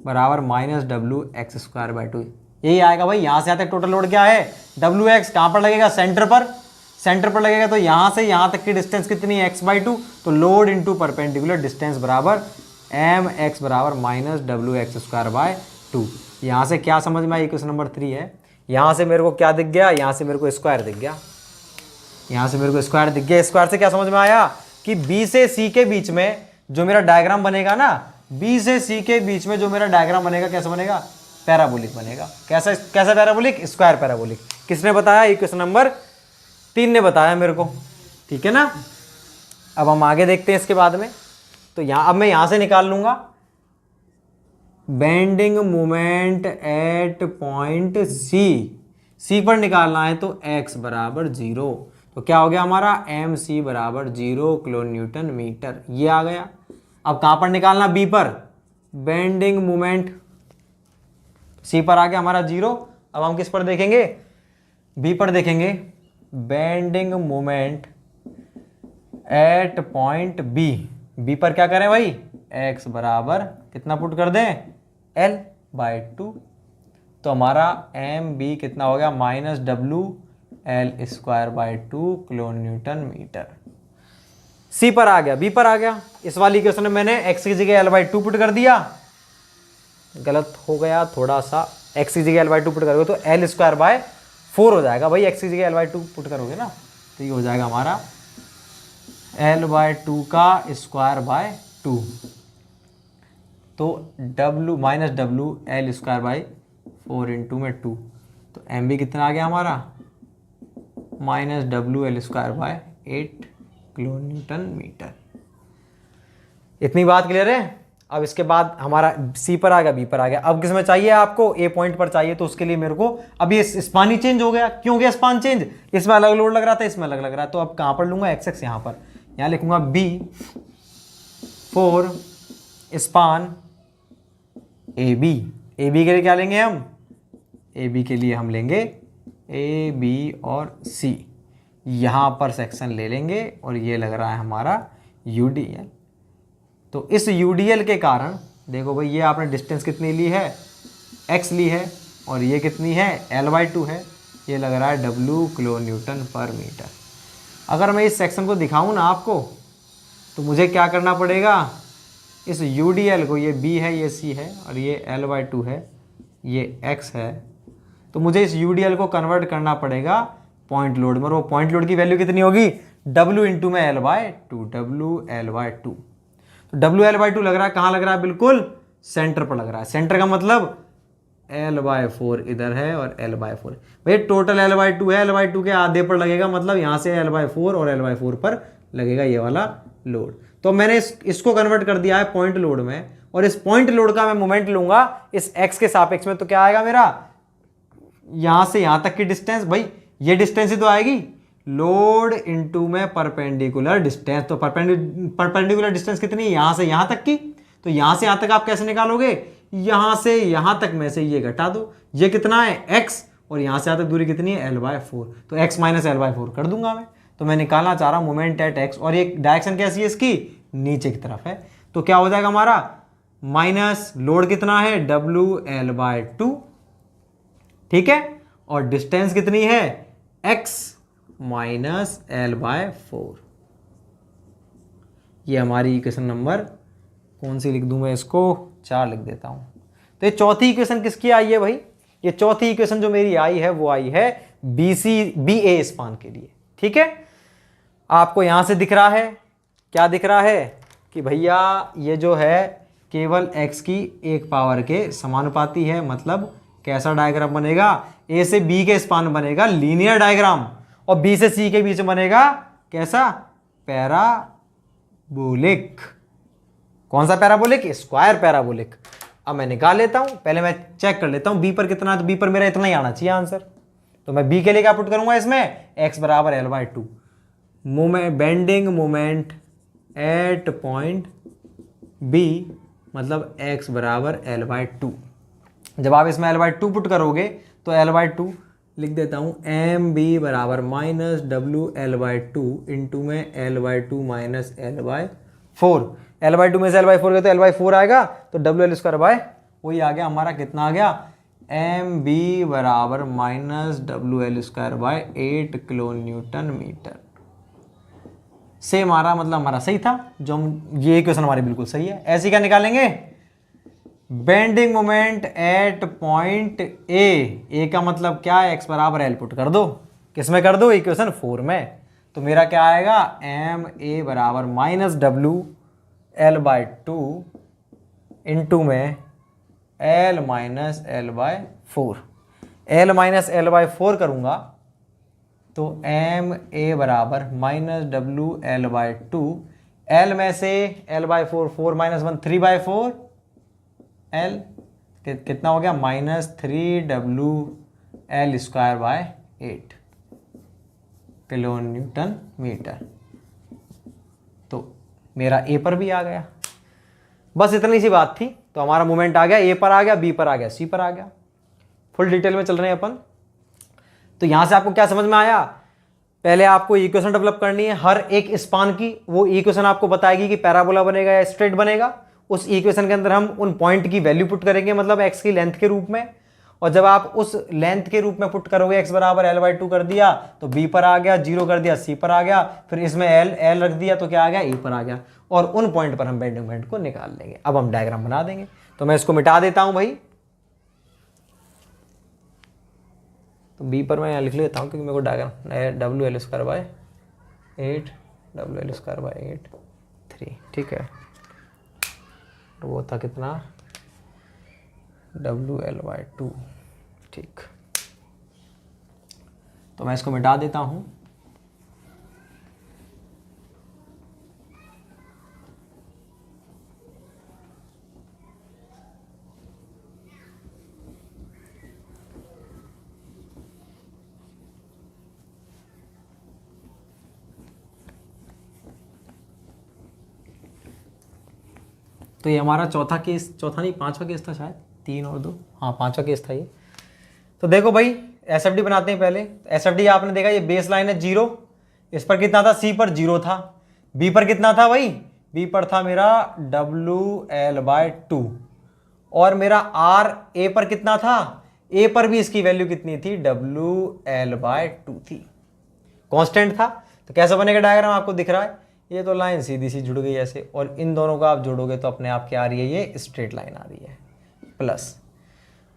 बराबर -wx²/2। यही आएगा भाई। यहाँ से यहाँ तक टोटल लोड क्या है, wx कहाँ पर लगेगा, सेंटर पर लगेगा। तो यहाँ से यहाँ तक की डिस्टेंस कितनी है, x/2। तो लोड इंटू परपेंडिकुलर डिस्टेंस बराबर mx बराबर -wx²/2। यहाँ से क्या समझ में आई, क्वेश्चन नंबर 3 है। यहाँ से मेरे को क्या दिख गया, यहाँ से मेरे को स्क्वायर दिख गया, यहाँ से मेरे को स्क्वायर दिख गया। स्क्वायर से क्या समझ में आया कि B से C के बीच में जो मेरा डायग्राम बनेगा ना, B से C के बीच में जो मेरा डायग्राम बनेगा कैसा बनेगा, पैराबोलिक बनेगा। कैसा कैसा पैराबोलिक, स्क्वायर पैराबोलिक। किसने बताया, ये क्वेश्चन नंबर 3 ने बताया मेरे को, ठीक है ना। अब हम आगे देखते हैं इसके बाद में। तो यहाँ अब मैं यहाँ से निकाल लूंगा bending moment at point C पर निकालना है तो x बराबर 0। तो क्या हो गया हमारा, mc बराबर 0 किलो न्यूटन मीटर, ये आ गया। अब कहाँ पर निकालना, B पर। बेंडिंग मोमेंट C पर आ गया हमारा 0। अब हम किस पर देखेंगे, B पर देखेंगे। Bending moment at point B पर क्या करें भाई, x बराबर कितना पुट कर दें, L/2। तो हमारा mb कितना हो गया, -wL²/2 kilo newton metre. C पर आ गया, B पर आ गया। इस वाली क्वेश्चन में मैंने x की जगह L/2 पुट कर दिया, गलत हो गया थोड़ा सा। x की जगह L/2 पुट करोगे तो L²/4 हो जाएगा भाई। x की जगह L/2 पुट करोगे ना तो ये हो जाएगा हमारा L/2 का स्क्वायर/2। तो -wL²/4 इंटू में 2। तो mb कितना आ गया हमारा, -wL²/8 किलो न्यूटन मीटर। इतनी बात क्लियर है। अब इसके बाद हमारा C पर आ गया, B पर आ गया। अब किसमें चाहिए आपको, A पॉइंट पर चाहिए। तो उसके लिए मेरे को अब ये स्पान ही चेंज हो गया। क्यों हो गया स्पान चेंज, इसमें अलग लोड लग रहा था, इसमें अलग लग रहा है। तो अब कहाँ पर लूंगा, x यहाँ पर, यहाँ लिखूंगा B for span AB। AB के लिए क्या लेंगे हम, AB के लिए हम लेंगे A, B और C। यहाँ पर सेक्शन ले लेंगे और ये लग रहा है हमारा UDL। तो इस UDL के कारण देखो भाई, ये आपने डिस्टेंस कितनी ली है, x ली है, और ये कितनी है, L/2 है। ये लग रहा है W किलो न्यूटन पर मीटर। अगर मैं इस सेक्शन को दिखाऊं ना आपको, तो मुझे क्या करना पड़ेगा, इस UDL को, ये B है, ये C है, और ये L/2 है, ये x है। तो मुझे इस UDL को कन्वर्ट करना पड़ेगा पॉइंट लोड में। और वो पॉइंट लोड की वैल्यू कितनी होगी, W इंटू में L/2, WL/2। तो WL/2 लग रहा है, कहाँ लग रहा है, बिल्कुल सेंटर पर लग रहा है। सेंटर का मतलब L/4 इधर है और L/4 भाई, टोटल L/2 है, L/2 के आधे पर लगेगा, मतलब यहाँ से L/4 और L/4 पर लगेगा ये वाला लोड। तो मैंने इसको कन्वर्ट कर दिया है पॉइंट लोड में, और इस पॉइंट लोड का मैं मोमेंट लूंगा इस x के सापेक्ष में। तो क्या आएगा मेरा, यहां से यहां तक की डिस्टेंस, भाई ये डिस्टेंस ही तो आएगी, लोड इनटू में परपेंडिकुलर डिस्टेंस। तो परपेंडिकुलर डिस्टेंस कितनी है, यहां से यहां तक की। तो यहां से यहां तक आप कैसे निकालोगे, यहां से यहां तक में से ये घटा दो। ये कितना है, x, और यहां से यहां तक दूरी कितनी है, L/4। तो x माइनस L/4 कर दूंगा मैं। तो मैं निकालना चाह रहा हूं मोमेंट एट x, और ये डायरेक्शन कैसी है इसकी, नीचे की तरफ है। तो क्या हो जाएगा हमारा, माइनस लोड कितना है, WL/2, ठीक है, और डिस्टेंस कितनी है, x माइनस L/4। ये हमारी इक्वेशन नंबर कौन सी लिख दूं मैं, इसको 4 लिख देता हूं। तो ये चौथी इक्वेशन किसकी आई है भाई? ये चौथी इक्वेशन जो मेरी आई है वो आई है बी ए स्पान के लिए। ठीक है, आपको यहां से दिख रहा है, क्या दिख रहा है कि भैया ये जो है केवल x की एक पावर के समानुपाती है। मतलब कैसा डायग्राम बनेगा? ए से बी के स्पान बनेगा लीनियर डायग्राम, और बी से सी के बीच में बनेगा कैसा? पैराबोलिक। कौन सा पैराबोलिक? Square parabolic. अब मैं निकाल लेता हूं, पहले मैं चेक कर लेता हूं बी पर कितना है। तो बी पर मेरा इतना ही आना चाहिए आंसर। तो मैं बी के लिए क्या पुट करूंगा इसमें? x बराबर L/2। Bending moment at point B मतलब x बराबर L/2। जब आप इसमें L/2 पुट करोगे तो L/2 लिख देता हूं mb बराबर माइनस WL/2 इंटू में L/2 माइनस L/4। L/2 में से L/4 गए तो L/4 आएगा, तो WL² वही आ गया हमारा। कितना आ गया? mb बराबर minus WL²/8 kilo newton metre. Same आ रहा, मतलब हमारा सही था। जो हम ये इक्वेशन हमारी बिल्कुल सही है। ऐसे क्या निकालेंगे? बेंडिंग मोमेंट एट पॉइंट ए का मतलब क्या है? x बराबर L पुट कर दो। किस में कर दो? इक्वेशन 4 में। तो मेरा क्या आएगा? ma बराबर माइनस WL/2 इंटू में L minus L/4। L minus L/4 करूंगा तो ma बराबर माइनस WL/2। L में से L/4 4 माइनस 1 3/4 L कितना हो गया? Minus 3WL²/8 kilo newton metre. तो मेरा ए पर भी आ गया। बस इतनी सी बात थी। तो हमारा मूवमेंट आ गया, ए पर आ गया, बी पर आ गया, सी पर आ गया। फुल डिटेल में चल रहे हैं अपन। तो यहां से आपको क्या समझ में आया? पहले आपको इक्वेशन डेवलप करनी है हर एक स्पान की। वो इक्वेशन आपको बताएगी कि पैराबोला बनेगा या स्ट्रेट बनेगा। उस इक्वेशन के अंदर हम उन पॉइंट की वैल्यू पुट करेंगे, मतलब x की लेंथ के रूप में। और जब आप उस लेंथ के रूप में पुट करोगे, x बराबर L/2 कर दिया तो b पर आ गया, 0 कर दिया c पर आ गया, फिर इसमें L रख दिया तो क्या आ गया? e पर आ गया। और उन पॉइंट पर हम बेंडिंग मोमेंट को निकाल लेंगे। अब हम डायग्राम बना देंगे। तो मैं इसको मिटा देता हूं भाई। तो b पर मैं लिख लेता हूं क्योंकि मेरे को डायग्राम WL²/8 WL²/8 3। ठीक है, तो वो था कितना? WL/2। ठीक, तो मैं इसको मिटा देता हूं। तो ये हमारा चौथा केस, चौथा नहीं पांचवा केस था शायद, 3 और 2, हाँ पांचवा केस था ये। तो देखो भाई एसएफडी बनाते हैं पहले। एसएफडी आपने देखा ये बेस लाइन है 0, इस पर कितना था? सी पर 0 था। बी पर कितना था भाई? बी पर था मेरा WL/2। और मेरा आर ए पर कितना था? ए पर भी इसकी वैल्यू कितनी थी? WL/2 थी, कांस्टेंट था। तो कैसा बनेगा डायग्राम? आपको दिख रहा है ये तो लाइन सीधी सी जुड़ गई ऐसे, और इन दोनों को आप जोड़ोगे तो अपने आप क्या आ रही है? ये स्ट्रेट लाइन आ रही है प्लस।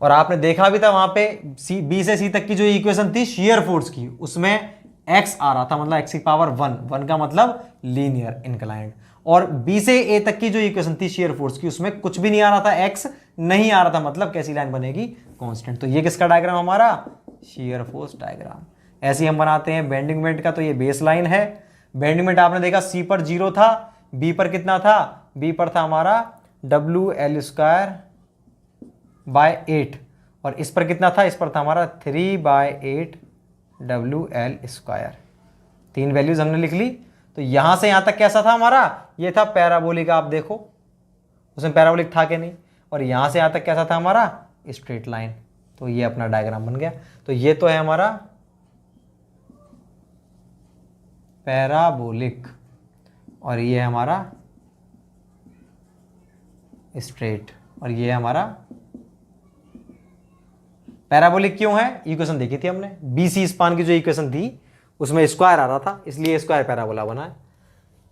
और आपने देखा भी था वहां पे बी से सी तक की जो इक्वेशन थी शियर फोर्स की, उसमें x आ रहा था, मतलब x की पावर 1 का मतलब लीनियर इंक्लाइंड। और बी से ए तक की जो इक्वेशन थी शियर फोर्स की, उसमें कुछ भी नहीं आ रहा था, x नहीं आ रहा था, मतलब कैसी लाइन बनेगी? कांस्टेंट। तो ये किसका डायग्राम? हमारा शियर फोर्स डायग्राम। ऐसे ही हम बनाते हैं बेंडिंग मोमेंट का। तो ये बेस लाइन है। बेंडिंग मोमेंट आपने देखा सी पर 0 था, बी पर कितना था? बी पर था हमारा WL²/8, और इस पर कितना था? इस पर था हमारा 3/8 WL²। 3 वैल्यूज हमने लिख ली। तो यहां से यहां तक कैसा था हमारा? ये था पैराबोलिक। आप देखो उसमें पैराबोलिक था कि नहीं। और यहां से यहां तक कैसा था हमारा? Straight line. तो ये अपना डायग्राम बन गया। तो ये तो है हमारा पैराबोलिक, और ये है हमारा स्ट्रेट, और ये है हमारा पैराबोलिक। क्यों है? इक्वेशन देखी थी हमने, बीसी स्पान की जो इक्वेशन थी उसमें स्क्वायर आ रहा था, इसलिए स्क्वायर पैराबोला बना है।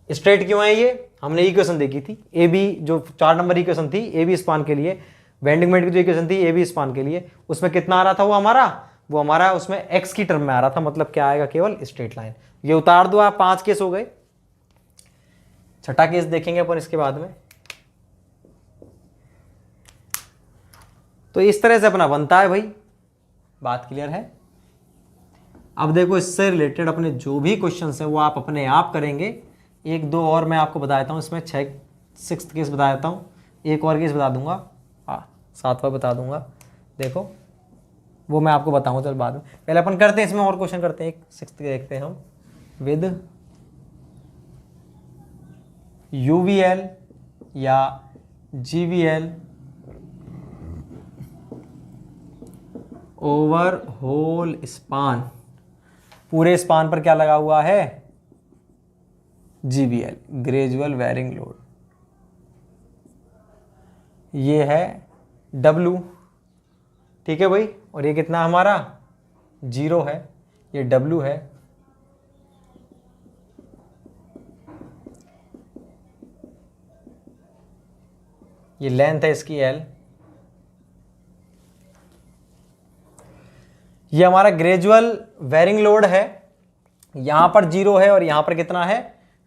स्ट्रेट क्यों है? ये हमने इक्वेशन देखी थी, ए बी जो 4 नंबर इक्वेशन थी ए बी स्पान के लिए, बेंडिंग मोमेंट की जो इक्वेशन थी ए बी स्पान के लिए, उसमें कितना आ रहा था वो हमारा उसमें एक्स की टर्म में आ रहा था, मतलब क्या आएगा, केवल स्ट्रेट लाइन। ये उतार दो आप, 5 केस हो गए। छठा केस देखेंगे अपन इसके बाद में। तो इस तरह से अपना बनता है भाई, बात क्लियर है। अब देखो इससे रिलेटेड अपने जो भी क्वेश्चन है वो आप अपने आप करेंगे। एक दो और मैं आपको बता देता हूँ, इसमें 6th केस बता देता हूँ, एक और केस बता दूंगा, हाँ 7वां बता दूंगा। देखो वो मैं आपको बताऊंगा चल बाद में, पहले अपन करते हैं इसमें और क्वेश्चन करते हैं। एक 6th देखते हैं हम, विद UVL या GVL ओवर होल स्पान, पूरे स्पान पर क्या लगा हुआ है, GVL ग्रेजुअल वेरिंग लोड, ये है W, ठीक है भाई, और ये कितना हमारा 0 है, ये W है, ये लेंथ है इसकी L, ये हमारा ग्रेजुअल वेरिंग लोड है, यहां पर 0 है और यहां पर कितना है,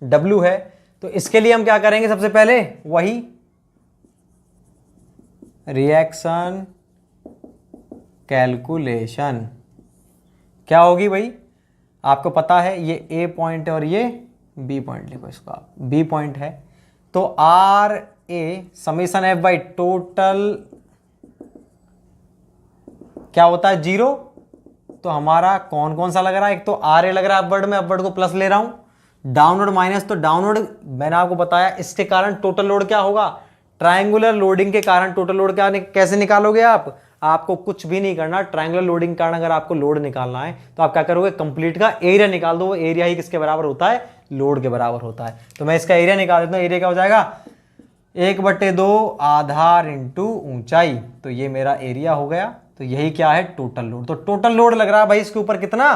W है। तो इसके लिए हम क्या करेंगे, सबसे पहले वही रिएक्शन कैलकुलेशन क्या होगी भाई, आपको पता है ये A पॉइंट है और ये B पॉइंट, लिखो इसका B पॉइंट है। तो RA summation F by total क्या होता है 0। तो हमारा कौन कौन सा लग रहा है, एक तो RA लग रहा है अपवर्ड में, अपवर्ड को प्लस ले रहा हूं, डाउनवर्ड माइनस, तो डाउनवर्ड मैंने आपको बताया इसके कारण टोटल लोड क्या होगा, ट्रायंगुलर लोडिंग के कारण टोटल लोड क्या कैसे निकालोगे आप, आपको कुछ भी नहीं करना, ट्रायंगुलर लोडिंग के कारण अगर आपको लोड निकालना है तो आप क्या करोगे, कंप्लीट का एरिया निकाल दो। एरिया ही किसके बराबर होता है, लोड के बराबर होता है। तो मैं इसका एरिया निकाल देता हूं, एरिया क्या हो जाएगा 1/2 आधार इंटू ऊंचाई, तो ये मेरा एरिया हो गया। तो यही क्या है, टोटल लोड। तो टोटल लोड लग रहा है भाई इसके ऊपर कितना,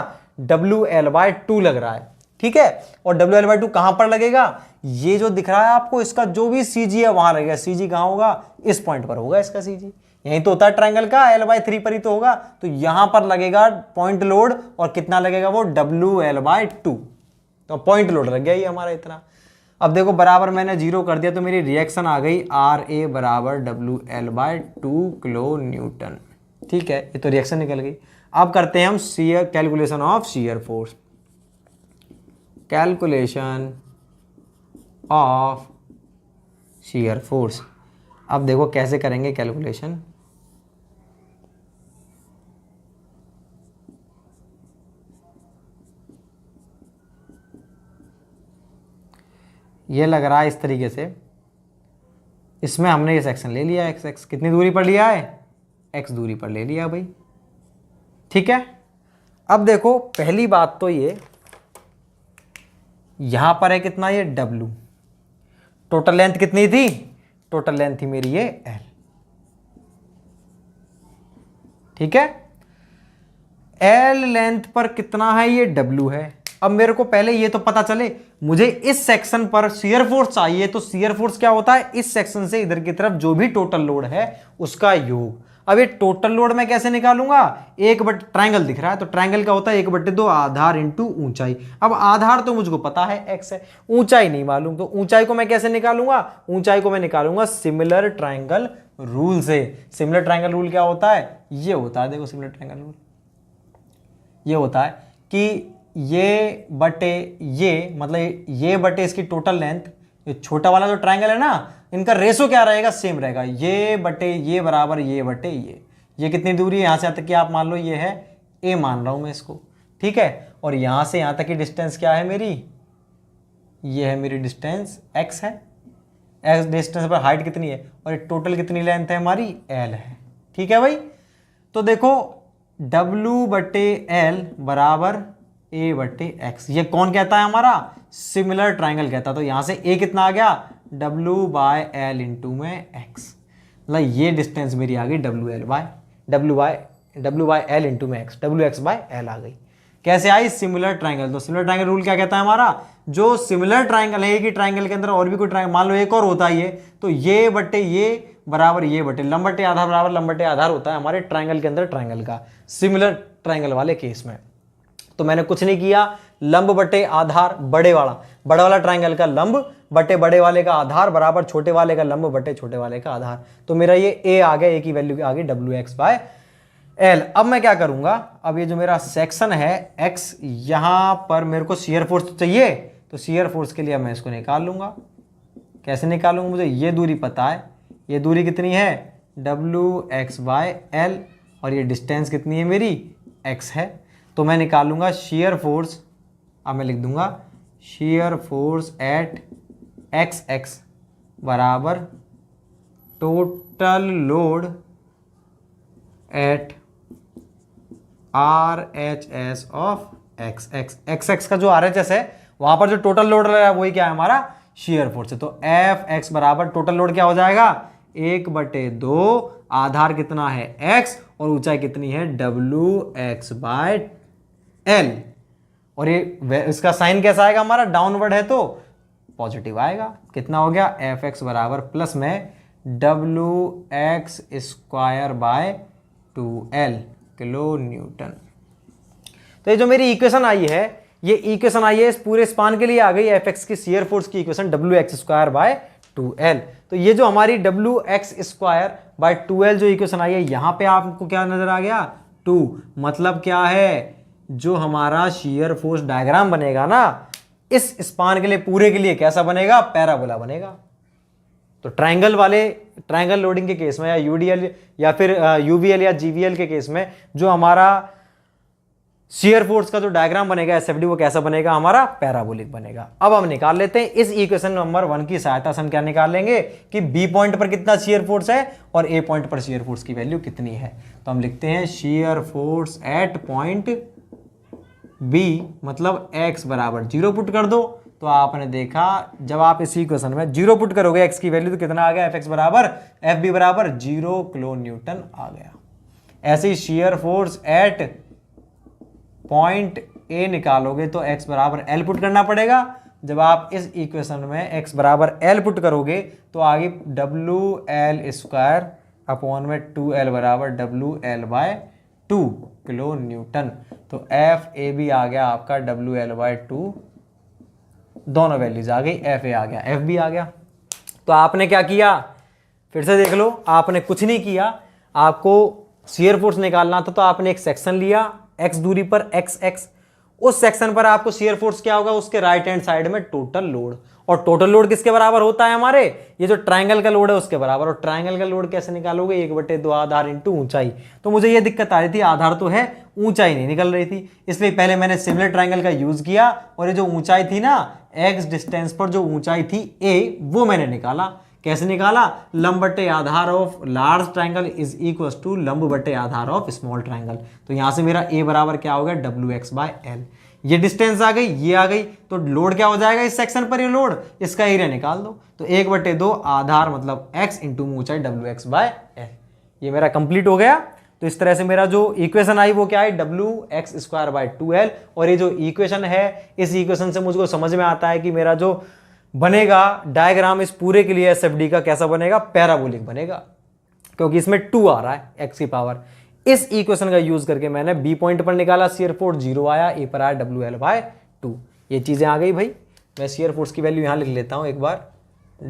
WL/2 लग रहा है, ठीक है। और WL/2 कहां पर लगेगा, ये जो दिख रहा है आपको, इसका जो भी CG है वहां लगेगा। CG कहां होगा, इस पॉइंट पर होगा इसका CG, यही तो होता है ट्रायंगल का, L/3 पर ही तो होगा। तो यहां पर लगेगा पॉइंट लोड, और कितना लगेगा वो WL/2, तो पॉइंट लोड लग गया ये हमारा इतना। अब देखो बराबर मैंने 0 कर दिया, तो मेरी रिएक्शन आ गई RA बराबर WL/2 किलो न्यूटन, ठीक है। ये तो रिएक्शन निकल गई। अब करते हैं हम shear calculation of shear force, calculation of shear force. अब देखो कैसे करेंगे कैलकुलेशन, ये लग रहा है इस तरीके से, इसमें हमने ये सेक्शन ले लिया, x कितनी दूरी पर लिया है, x दूरी पर ले लिया भाई, ठीक है। अब देखो पहली बात तो ये यहां पर है कितना, ये W, टोटल लेंथ कितनी थी, टोटल लेंथ थी मेरी ये L, ठीक है। L लेंथ पर कितना है, ये W है। अब मेरे को पहले ये तो पता चले, मुझे इस सेक्शन पर शियर फोर्स चाहिए, तो शियर फोर्स क्या होता है, इस सेक्शन से इधर की तरफ जो भी टोटल लोड है उसका योग। अब ये टोटल लोड मैं कैसे निकालूंगा, ट्रायंगल दिख रहा है, तो ट्रायंगल का होता है 1/2 आधार इंटू ऊंचाई। अब आधार तो मुझको पता है x है, ऊंचाई नहीं मालूम, तो ऊंचाई को मैं कैसे निकालूंगा, ऊंचाई को मैं निकालूंगा सिमिलर ट्रायंगल रूल से। सिमिलर ट्रायंगल रूल क्या होता है, ये होता है, देखो सिमिलर ट्रायंगल रूल ये होता है कि ये बटे ये, मतलब ये बटे इसकी टोटल लेंथ, ये छोटा वाला जो ट्रायंगल है ना, इनका रेशो क्या रहेगा, सेम रहेगा, ये बटे ये बराबर ये बटे ये कितनी दूरी है यहां से यहां तक की, आप मान लो ये है A मान रहा हूं मैं इसको, ठीक है। और यहां से यहां तक की डिस्टेंस क्या है मेरी, ये है मेरी डिस्टेंस x है, x डिस्टेंस पर हाइट कितनी है, और ये टोटल कितनी लेंथ है हमारी, L है, ठीक है भाई। तो देखो W/L बराबर A/x, ये कौन कहता है हमारा, सिमिलर ट्रायंगल कहता है। तो यहां से A कितना आ गया, W/L इंटू में x, मतलब ये डिस्टेंस मेरी आ गई W/L इंटू में x, WX/L आ गई। कैसे आई, सिमिलर ट्रायंगल। तो सिमिलर ट्रायंगल रूल क्या कहता है हमारा, जो सिमिलर ट्रायंगल है कि ट्रायंगल के अंदर और भी कोई ट्रायंगल, मान लो एक और होता है ये, तो ये बटे ये बराबर ये बटे लंब बटे आधार बराबर लंब बटे आधार होता है हमारे ट्रायंगल के अंदर ट्रायंगल का, सिमिलर ट्रायंगल वाले केस में। तो मैंने कुछ नहीं किया, लंब बटे आधार बड़े वाला ट्रायंगल का लंब बटे बड़े वाले का आधार बराबर छोटे वाले का लंब बटे छोटे वाले का आधार। तो मेरा ये a आ गया, a की वैल्यू आ गई WX/L। अब मैं क्या करूंगा, अब ये जो मेरा सेक्शन है x, यहां पर मेरे को शियर फोर्स चाहिए, तो शियर फोर्स के लिए मैं इसको निकाल लूंगा। कैसे निकालूंगा, मुझे ये दूरी पता है, ये दूरी कितनी है WX/L, और ये डिस्टेंस कितनी है मेरी x है। तो मैं निकालूंगा शियर फोर्स, अब मैं लिख दूंगा शियर फोर्स एट XX बराबर total load at RHS of XX का जो RHS है वहां पर जो टोटल लोड लगा है वही क्या है हमारा शियर फोर्स है। तो FX बराबर टोटल लोड क्या हो जाएगा 1/2, आधार कितना है x और ऊंचाई कितनी है WX/L। और ये इसका साइन कैसा आएगा हमारा, डाउनवर्ड है तो पॉजिटिव आएगा। कितना हो गया FX बराबर प्लस में WX²/2L किलो न्यूटन। तो ये जो मेरी इक्वेशन आई है, ये इक्वेशन आई है इस पूरे स्पान के लिए आ गई FX की शियर फोर्स की इक्वेशन WX²/2L। तो ये जो हमारी WX²/2L जो इक्वेशन आई है, यहां पे आपको क्या नजर आ गया 2, मतलब क्या है जो हमारा शियर फोर्स डायग्राम बनेगा ना इस स्पान के लिए पूरे के लिए कैसा बनेगा, पैराबोला बनेगा। तो ट्रायंगल लोडिंग के केस में या यूडीएल या फिर यूवीएल या जीवीएल के केस में जो हमारा शियर फोर्स का जो डायग्राम बनेगा एसएफडी वो कैसा बनेगा हमारा पैराबोलिक बनेगा। अब हम निकाल लेते हैं इस इक्वेशन नंबर 1 की सहायता से हम क्या निकाल लेंगे कि बी पॉइंट पर कितना शियर फोर्स है और ए पॉइंट पर शियर फोर्स की वैल्यू कितनी है। तो हम लिखते हैं shear force at point B, मतलब x बराबर 0 पुट कर दो। तो आपने देखा जब आप इस इक्वेशन में 0 पुट करोगे x की वैल्यू तो कितना आ गया FX बराबर FB बराबर 0 किलो न्यूटन आ गया। ऐसे ही shear force at point A निकालोगे तो x बराबर L पुट करना पड़ेगा। जब आप इस इक्वेशन में x बराबर L पुट करोगे तो आगे WL²/2L बराबर WL/2 किलो न्यूटन। तो FAB आ गया आपका WL/2, दोनों वैल्यूज आ गई, FA आ गया FB आ गया। तो आपने क्या किया, फिर से देख लो, आपने कुछ नहीं किया, आपको शियर फोर्स निकालना था तो आपने एक सेक्शन लिया x दूरी पर XX, उस सेक्शन पर आपको शियर फोर्स क्या होगा उसके राइट हैंड साइड में टोटल लोड, और टोटल लोड किसके बराबर होता है हमारे ये जो ट्रायंगल का लोड है उसके बराबर। और ट्रायंगल का लोड कैसे निकालोगे 1/2 आधार इंटू ऊंचाई। तो मुझे ये दिक्कत आ रही थी, आधार तो है ऊंचाई नहीं निकल रही थी, इसलिए पहले मैंने सिमिलर ट्रायंगल का यूज किया और ये जो ऊंचाई थी ना x डिस्टेंस पर जो ऊंचाई थी a वो मैंने निकाला। कैसे निकाला, लंब बटे आधार of large triangle is equal to लंब बटे आधार ऑफ स्मॉल ट्रायंगल। तो यहां से मेरा a बराबर क्या हो गया WX/L, ये डिस्टेंस आ गई, ये आ गई, तो लोड क्या हो जाएगा इस सेक्शन पर, ये लोड इसका एरिया निकाल दो। तो 1/2 आधार मतलब x इंटू ऊंचाई WX/L, ये मेरा कंप्लीट हो गया। तो इस तरह से मेरा जो इक्वेशन आई वो क्या है WX²/2L। और ये जो इक्वेशन है इस इक्वेशन से मुझको समझ में आता है कि मेरा जो बनेगा डायग्राम इस पूरे के लिए एसएफडी का कैसा बनेगा, पैराबोलिक बनेगा, क्योंकि इसमें 2 आ रहा है x की पावर। इस इक्वेशन का यूज करके मैंने बी पॉइंट पर निकाला शियर फोर्स 0 आया, ए पर आया WL/2, ये चीजें आ गई भाई। मैं शियर फोर्स की वैल्यू यहां लिख लेता हूं एक बार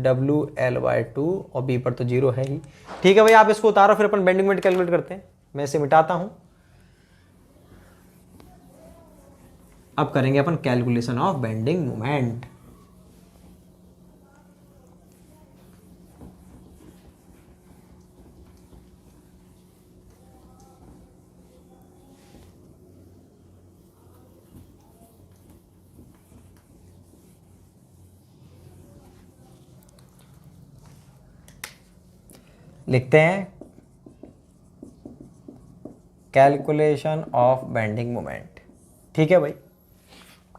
WL/2 और बी पर तो 0 है ही। ठीक है भाई, आप इसको उतारो फिर अपन बेंडिंग मोमेंट कैलकुलेट करते हैं। मैं इसे मिटाता हूं, अब करेंगे अपन कैलकुलेशन ऑफ बेंडिंग मोमेंट। लिखते हैं कैलकुलेशन ऑफ बेंडिंग मोमेंट। ठीक है भाई,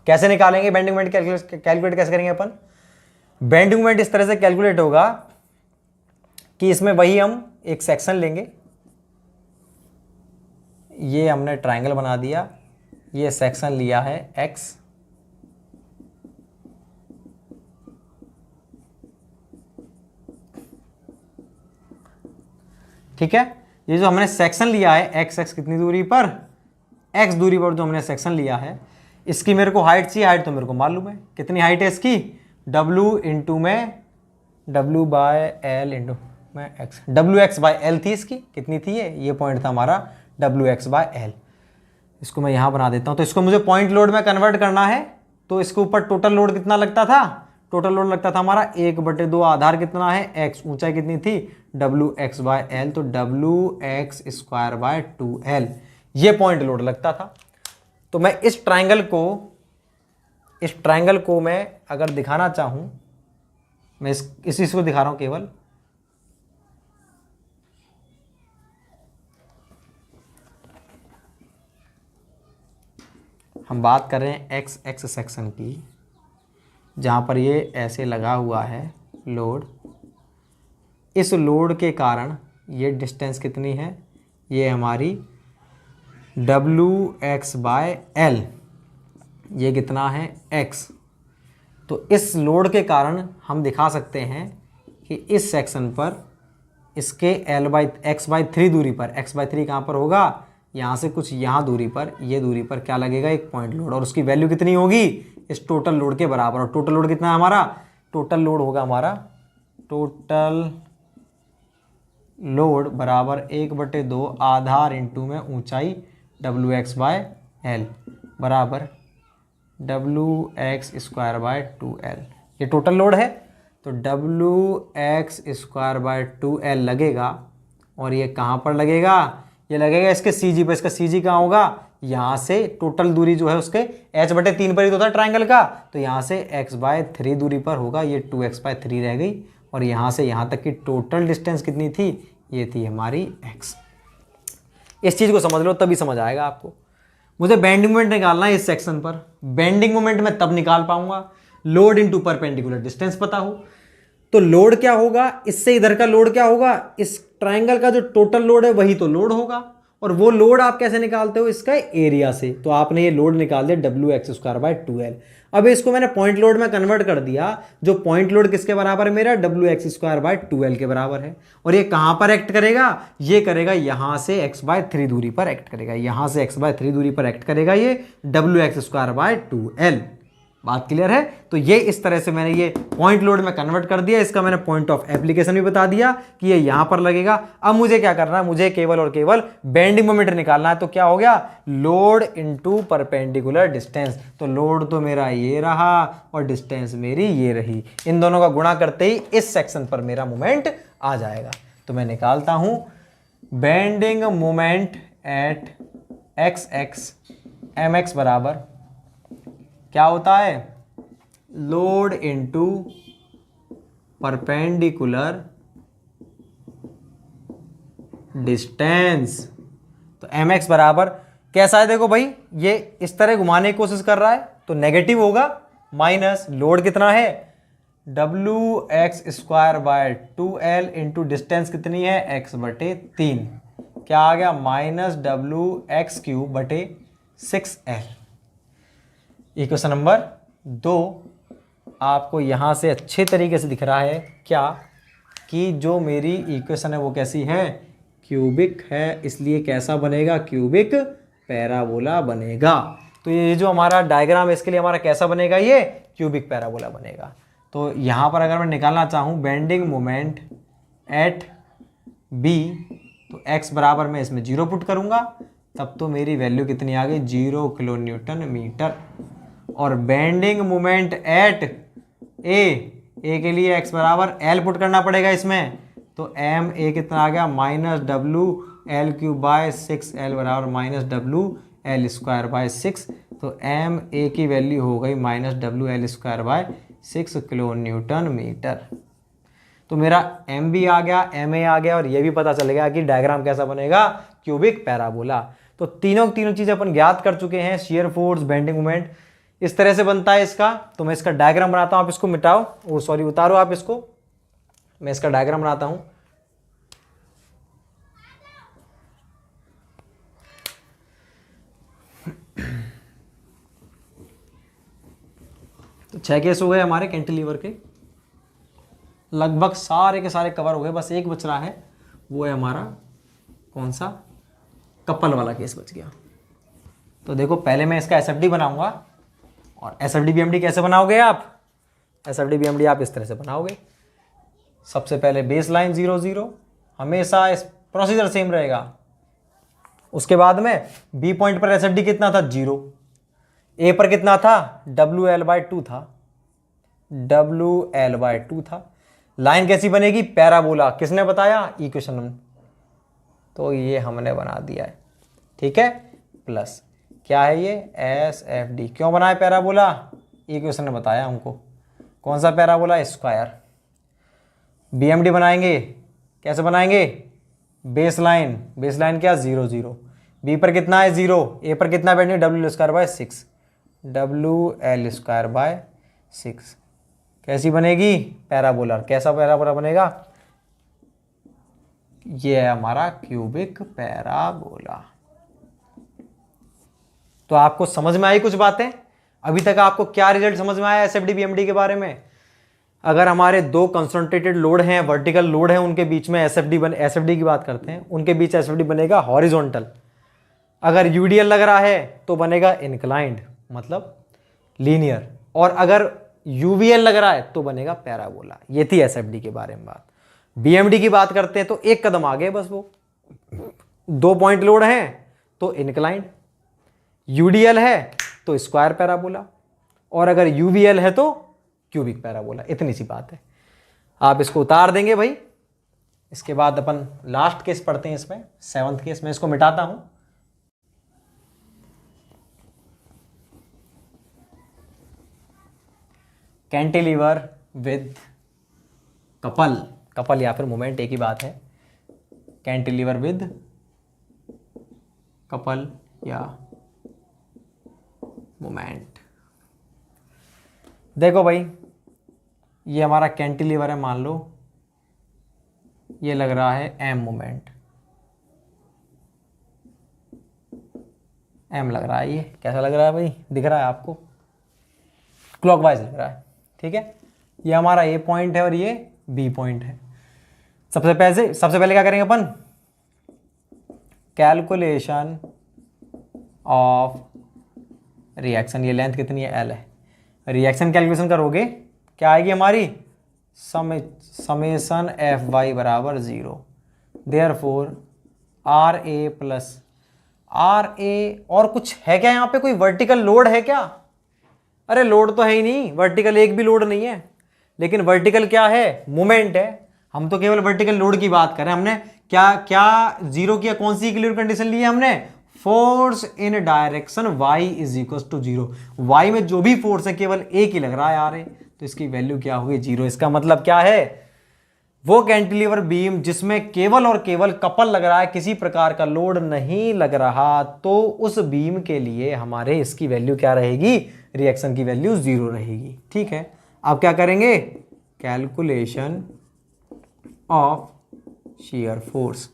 कैसे निकालेंगे बेंडिंग मोमेंट, कैलकुलेट कैसे करेंगे अपन। बेंडिंग मोमेंट इस तरह से कैलकुलेट होगा कि इसमें वही हम एक सेक्शन लेंगे, ये हमने ट्रायंगल बना दिया, ये सेक्शन लिया है x, ठीक है। ये जो हमने सेक्शन लिया है एक्स एक्स कितनी दूरी पर, एक्स दूरी पर जो हमने सेक्शन लिया है, इसकी मेरे को हाइट चाहिए। हाइट तो मेरे को मालूम है कितनी हाइट है इसकी, डब्लू इंटू में डब्लू बाय एल इंटू में x, W x by L थी इसकी, कितनी थी ये पॉइंट था हमारा डब्लू एक्स बाय एल। इसको मैं यहाँ बना देता हूँ। तो इसको मुझे पॉइंट लोड में कन्वर्ट करना है, तो इसके ऊपर टोटल लोड कितना लगता था, टोटल लोड लगता था हमारा 1/2, आधार कितना है एक्स, ऊंचाई कितनी थी डब्लू एक्स बाय एल, तो W x square by 2l, ये पॉइंट लोड लगता था। तो मैं इस ट्राइंगल को मैं अगर दिखाना चाहूं, मैं इस चीज को दिखा रहा हूं केवल, हम बात कर रहे हैं एक्स एक्स सेक्शन की, जहां पर ये ऐसे लगा हुआ है लोड। इस लोड के कारण ये डिस्टेंस कितनी है, ये हमारी डब्लू एक्स बाय एल, ये कितना है एक्स। तो इस लोड के कारण हम दिखा सकते हैं कि इस सेक्शन पर इसके x/3 दूरी पर, x/3 कहाँ पर होगा, यहाँ से कुछ यहाँ दूरी पर, ये दूरी पर क्या लगेगा, एक पॉइंट लोड, और उसकी वैल्यू कितनी होगी इस टोटल लोड के बराबर। और टोटल लोड कितना है हमारा, टोटल लोड होगा हमारा, टोटल लोड बराबर 1/2 आधार इंटू में ऊंचाई डब्लू एक्स बाय एल बराबर W x square by 2l, ये टोटल लोड है। तो W x square by 2l लगेगा, और ये कहाँ पर लगेगा, ये लगेगा इसके CG पर। इसका CG कहाँ होगा, यहाँ से टोटल दूरी जो है उसके h/3 पर ही तो था ट्राइंगल का, तो यहाँ से x/3 दूरी पर होगा, ये 2x/3 रह गई, और यहाँ से यहाँ तक की टोटल डिस्टेंस कितनी थी, ये थी हमारी x। इस चीज़ को समझ लो तभी समझ आएगा आपको। मुझे बेंडिंग मोमेंट निकालना है इस सेक्शन पर। बेंडिंग मोमेंट मैं तब निकाल पाऊंगा लोड इनटू परपेंडिकुलर डिस्टेंस पता हो। तो लोड क्या होगा, इससे इधर का लोड क्या होगा, इस ट्राइंगल का जो टोटल लोड है वही तो लोड होगा। और वो लोड आप कैसे निकालते हो, इसका एरिया से। तो आपने ये लोड निकाल दिया W x square by 2l। अब इसको मैंने पॉइंट लोड में कन्वर्ट कर दिया, जो पॉइंट लोड किसके बराबर है मेरा, W x square by 2l के बराबर है। और ये कहां पर एक्ट करेगा, ये करेगा यहां से x/3 दूरी पर एक्ट करेगा, यहां से x/3 दूरी पर एक्ट करेगा ये W x square by 2l। बात क्लियर है। तो ये इस तरह से मैंने ये पॉइंट लोड में कन्वर्ट कर दिया। इसका मैंने पॉइंट ऑफ एप्लीकेशन भी बता दिया कि ये यहां पर लगेगा। अब मुझे क्या करना है, मुझे केवल और केवल बेंडिंग मोमेंट निकालना है। तो क्या हो गया, लोड इनटू परपेंडिकुलर डिस्टेंस। तो लोड तो मेरा ये रहा और डिस्टेंस मेरी ये रही, इन दोनों का गुणा करते ही इस सेक्शन पर मेरा मोमेंट आ जाएगा। तो मैं निकालता हूं bending moment at X X M X बराबर क्या होता है, लोड इनटू परपेंडिकुलर डिस्टेंस। तो एम एक्स बराबर कैसा है, देखो भाई ये इस तरह घुमाने की कोशिश कर रहा है तो नेगेटिव होगा, माइनस लोड कितना है W x square by 2l into distance कितनी है x/3, क्या आ गया माइनस WX3/6l। इक्वेशन नंबर 2 आपको यहां से अच्छे तरीके से दिख रहा है क्या, कि जो मेरी इक्वेशन है वो कैसी है, क्यूबिक है, इसलिए कैसा बनेगा, क्यूबिक पैराबोला बनेगा। तो ये जो हमारा डायग्राम है इसके लिए हमारा कैसा बनेगा, ये क्यूबिक पैराबोला बनेगा। तो यहाँ पर अगर मैं निकालना चाहूँ बेंडिंग मोमेंट एट बी, तो x बराबर मैं इसमें 0 पुट करूँगा, तब तो मेरी वैल्यू कितनी आ गई 0 किलो न्यूटन मीटर। और बेंडिंग मोमेंट एट ए के लिए x बराबर l पुट करना पड़ेगा इसमें, तो एम ए कितना आ गया माइनस WL3/6l बराबर माइनस WL2/6। तो एम ए की वैल्यू हो गई minus WL2/6 kilo newton metre. तो मेरा एम भी आ गया, एम ए आ गया, और ये भी पता चल गया कि डायग्राम कैसा बनेगा, क्यूबिक पैराबोला। तो तीनों चीजें अपन ज्ञात कर चुके हैं, शियर फोर्स, बेंडिंग मोमेंट, इस तरह से बनता है इसका। तो मैं इसका डायग्राम बनाता हूं, आप इसको मिटाओ, ओ सॉरी उतारो आप इसको, मैं इसका डायग्राम बनाता हूं। तो 6 केस हो गए हमारे कैंटिलीवर के, लगभग सारे के सारे कवर हो गए, बस एक बच रहा है, वो है हमारा कौन सा, कपल वाला केस बच गया। तो देखो पहले मैं इसका एसएफडी बनाऊंगा, और एसएफडी बीएमडी कैसे बनाओगे आप, एसएफडी बीएमडी आप इस तरह से बनाओगे। सबसे पहले बेस लाइन 0 0, हमेशा इस प्रोसीजर सेम रहेगा। उसके बाद में बी पॉइंट पर एसएफडी कितना था 0, ए पर कितना था WL/2 था, WL/2 था। लाइन कैसी बनेगी, पैराबोला, किसने बताया, इक्वेशन, तो ये हमने बना दिया है, ठीक है। प्लस क्या है ये, SFD, क्यों बनाया पैराबोला, इक्वेशन ने बताया हमको, कौन सा पैराबोला, स्क्वायर। BMD बनाएंगे, कैसे बनाएंगे, बेस लाइन क्या 0 0, बी पर कितना है 0, ए पर कितना बैठेंगे WL²/6, WL²/6। कैसी बनेगी, पैराबोला। कैसा पैराबोला बनेगा, ये है हमारा क्यूबिक पैराबोला। तो आपको समझ में आई कुछ बातें, अभी तक आपको क्या रिजल्ट समझ में आया एसएफडी बीएमडी के बारे में। अगर हमारे दो कंसंट्रेटेड लोड हैं, वर्टिकल लोड है, उनके बीच में एसएफडी की बात करते हैं, उनके बीच एसएफडी बनेगा हॉरिजॉन्टल। अगर यूडीएल लग रहा है तो बनेगा इंक्लाइंड, मतलब लीनियर, और अगर यूवीएल लग रहा है तो बनेगा पैराबोला। ये थी एसएफडी के बारे में बात। बीएमडी की बात करते हैं तो एक कदम आगे, बस वो 2 पॉइंट लोड है तो इंक्लाइंड, यूडीएल है तो स्क्वायर पैराबोला, और अगर यूवीएल है तो क्यूबिक पैराबोला। इतनी सी बात है, आप इसको उतार देंगे भाई। इसके बाद अपन लास्ट केस पढ़ते हैं, इसमें 7th केस में इसको मिटाता हूं। कैंटिलीवर विद कपल या फिर मोमेंट, एक ही बात है। कैंटिलीवर विद कपल या मोमेंट। देखो भाई, ये हमारा कैंटिलीवर है, मान लो ये लग रहा है एम मोमेंट, एम लग रहा है। ये कैसा लग रहा है भाई, दिख रहा है आपको, क्लॉकवाइज लग रहा है, ठीक है। ये हमारा ए पॉइंट है और ये बी पॉइंट है। सबसे पहले क्या करेंगे अपन, कैलकुलेशन ऑफ रिएक्शन। ये लेंथ कितनी है, L है। रिएक्शन कैलकुलेशन करोगे, क्या आएगी हमारी, समेशन FY बराबर 0। देयरफॉर RA प्लस RA, और कुछ है क्या यहाँ पे, कोई वर्टिकल लोड है क्या, अरे लोड तो है ही नहीं, वर्टिकल एक भी लोड नहीं है। लेकिन वर्टिकल क्या है, मोमेंट है। हम तो केवल वर्टिकल लोड की बात करें, हमने क्या क्या जीरो किया, कौन सी इक्विलिब्रियम कंडीशन ली है हमने, force in direction y is equal to 0। y में जो भी फोर्स है केवल एक ही लग रहा है यार, तो इसकी वैल्यू क्या होगी, 0। इसका मतलब क्या है, वो कैंटिलीवर बीम जिसमें केवल और केवल कपल लग रहा है, किसी प्रकार का लोड नहीं लग रहा, तो उस बीम के लिए हमारे इसकी वैल्यू क्या रहेगी, रिएक्शन की वैल्यू 0 रहेगी, ठीक है। अब क्या करेंगे, कैलकुलेशन ऑफ शियर फोर्स।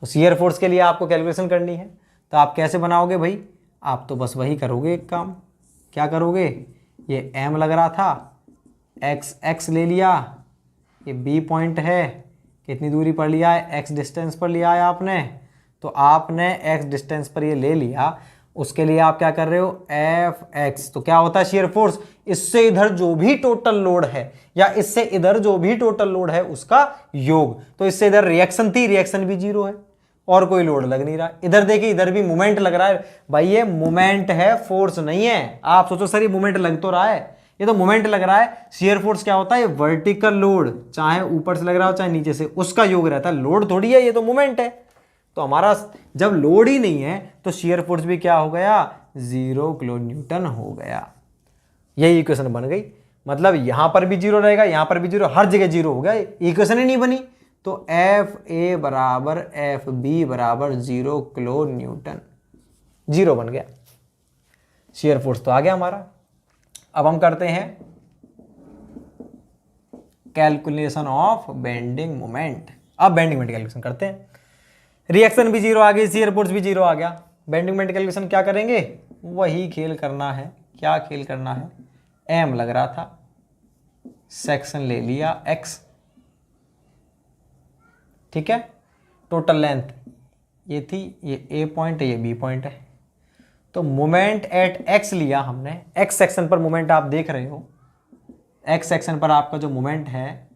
तो शियर फोर्स के लिए आपको कैलकुलेशन करनी है, तो आप कैसे बनाओगे भाई, आप तो बस वही करोगे, एक काम क्या करोगे, ये M लग रहा था, x ले लिया, ये B पॉइंट है, कितनी दूरी पर लिया है, x डिस्टेंस पर लिया है आपने, तो आपने x डिस्टेंस पर ये ले लिया। उसके लिए आप क्या कर रहे हो, Fx, तो क्या होता है शियर फोर्स, इससे इधर जो भी टोटल लोड है या इससे इधर जो भी टोटल लोड है उसका योग। तो इससे इधर रिएक्शन थी, रिएक्शन भी 0 है और कोई लोड लग नहीं रहा। इधर देखिए, इधर भी मोमेंट लग रहा है भाई, ये मोमेंट है, फोर्स नहीं है। आप सोचो सर ये मोमेंट लग तो रहा है, ये तो मोमेंट लग रहा है। शियर फोर्स क्या होता है, ये वर्टिकल लोड, चाहे ऊपर से लग रहा हो चाहे नीचे से, उसका योग रहता है, लोड थोड़ी है, ये तो मोमेंट है। तो हमारा जब लोड ही नहीं है तो शियर फोर्स भी क्या हो गया, 0 किलो न्यूटन हो गया। यही इक्वेशन बन गई, मतलब यहां पर भी 0 रहेगा, यहां पर भी 0, हर जगह 0 हो गया, इक्वेशन ही नहीं बनी। तो FA बराबर FB बराबर 0 किलो न्यूटन, 0 बन गया। शियर फोर्स तो आ गया हमारा। अब हम करते हैं कैलकुलेशन ऑफ बेंडिंग मोमेंट। अब बेंडिंग मोमेंट कैलकुलेशन करते हैं। रिएक्शन भी 0 आ गई, शियर फोर्स भी 0 आ गया। बेंडिंग मोमेंट कैलकुलेशन क्या करेंगे, वही खेल करना है। क्या खेल करना है, M लग रहा था, सेक्शन ले लिया X, ठीक है, टोटल लेंथ ये थी, ये ए पॉइंट है, ये बी पॉइंट है। तो मोमेंट एट एक्स लिया हमने, एक्स सेक्शन पर मोमेंट आप देख रहे हो, एक्स सेक्शन पर आपका जो मोमेंट है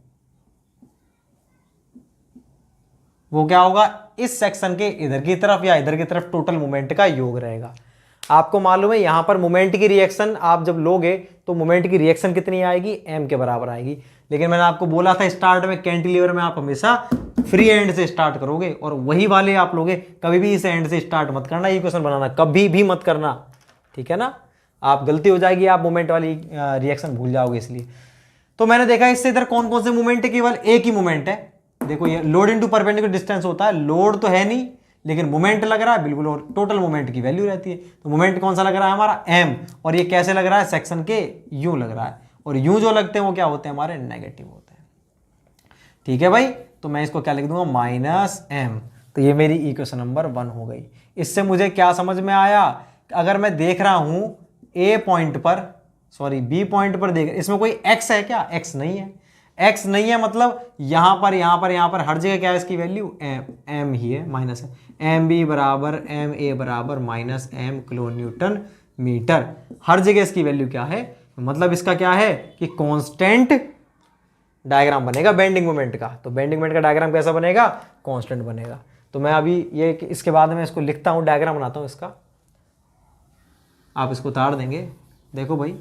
वो क्या होगा, इस सेक्शन के इधर की तरफ या इधर की तरफ टोटल मोमेंट का योग रहेगा। आपको मालूम है यहां पर मोमेंट की रिएक्शन आप जब लोगे तो मोमेंट की रिएक्शन कितनी आएगी, एम के बराबर आएगी। लेकिन मैंने आपको बोला था स्टार्ट में कैंटिलीवर में आप हमेशा फ्री एंड से स्टार्ट करोगे और वही वाले आप लोगे, कभी भी इस एंड से स्टार्ट मत करना, इक्वेशन बनाना कभी भी मत करना, ठीक है ना, आप गलती हो जाएगी, आप मोमेंट वाली रिएक्शन भूल जाओगे। इसलिए तो मैंने देखा इससे इधर कौन कौन से मोमेंट है, केवल एक ही मोमेंट है। देखो ये लोड इनटू परपेंडिकुलर डिस्टेंस होता है, लोड तो है नहीं लेकिन मोमेंट लग रहा है बिल्कुल, और टोटल मोमेंट की वैल्यू रहती है। तो मोमेंट कौन सा लग रहा है हमारा, एम, और ये कैसे लग रहा है, सेक्शन के यूं लग रहा है, और यूं जो लगते हैं वो क्या होते हैं हमारे, नेगेटिव होते हैं। ठीक है भाई, तो मैं इसको क्या लिख दूंगा, माइनस एम। तो ये मेरी इक्वेशन नंबर 1 हो गई। इससे मुझे क्या समझ में आया, अगर मैं देख रहा हूं ए पॉइंट पर, सॉरी बी पॉइंट पर देख, इसमें कोई एक्स है क्या, एक्स नहीं है, एक्स नहीं है मतलब यहां पर यहां पर यहां पर हर जगह क्या है इसकी वैल्यू, एम ही है, माइनस है, एम बी बराबर एम ए बराबर minus M kilo newton metre, हर जगह इसकी वैल्यू क्या है। मतलब इसका क्या है कि कांस्टेंट डायग्राम बनेगा बेंडिंग मोमेंट का। तो बेंडिंग मोमेंट का डायग्राम कैसा बनेगा, कांस्टेंट बनेगा। तो मैं अभी ये इसके बाद में इसको लिखता हूं, डायग्राम बनाता हूं इसका, आप इसको उतार देंगे। देखो भाई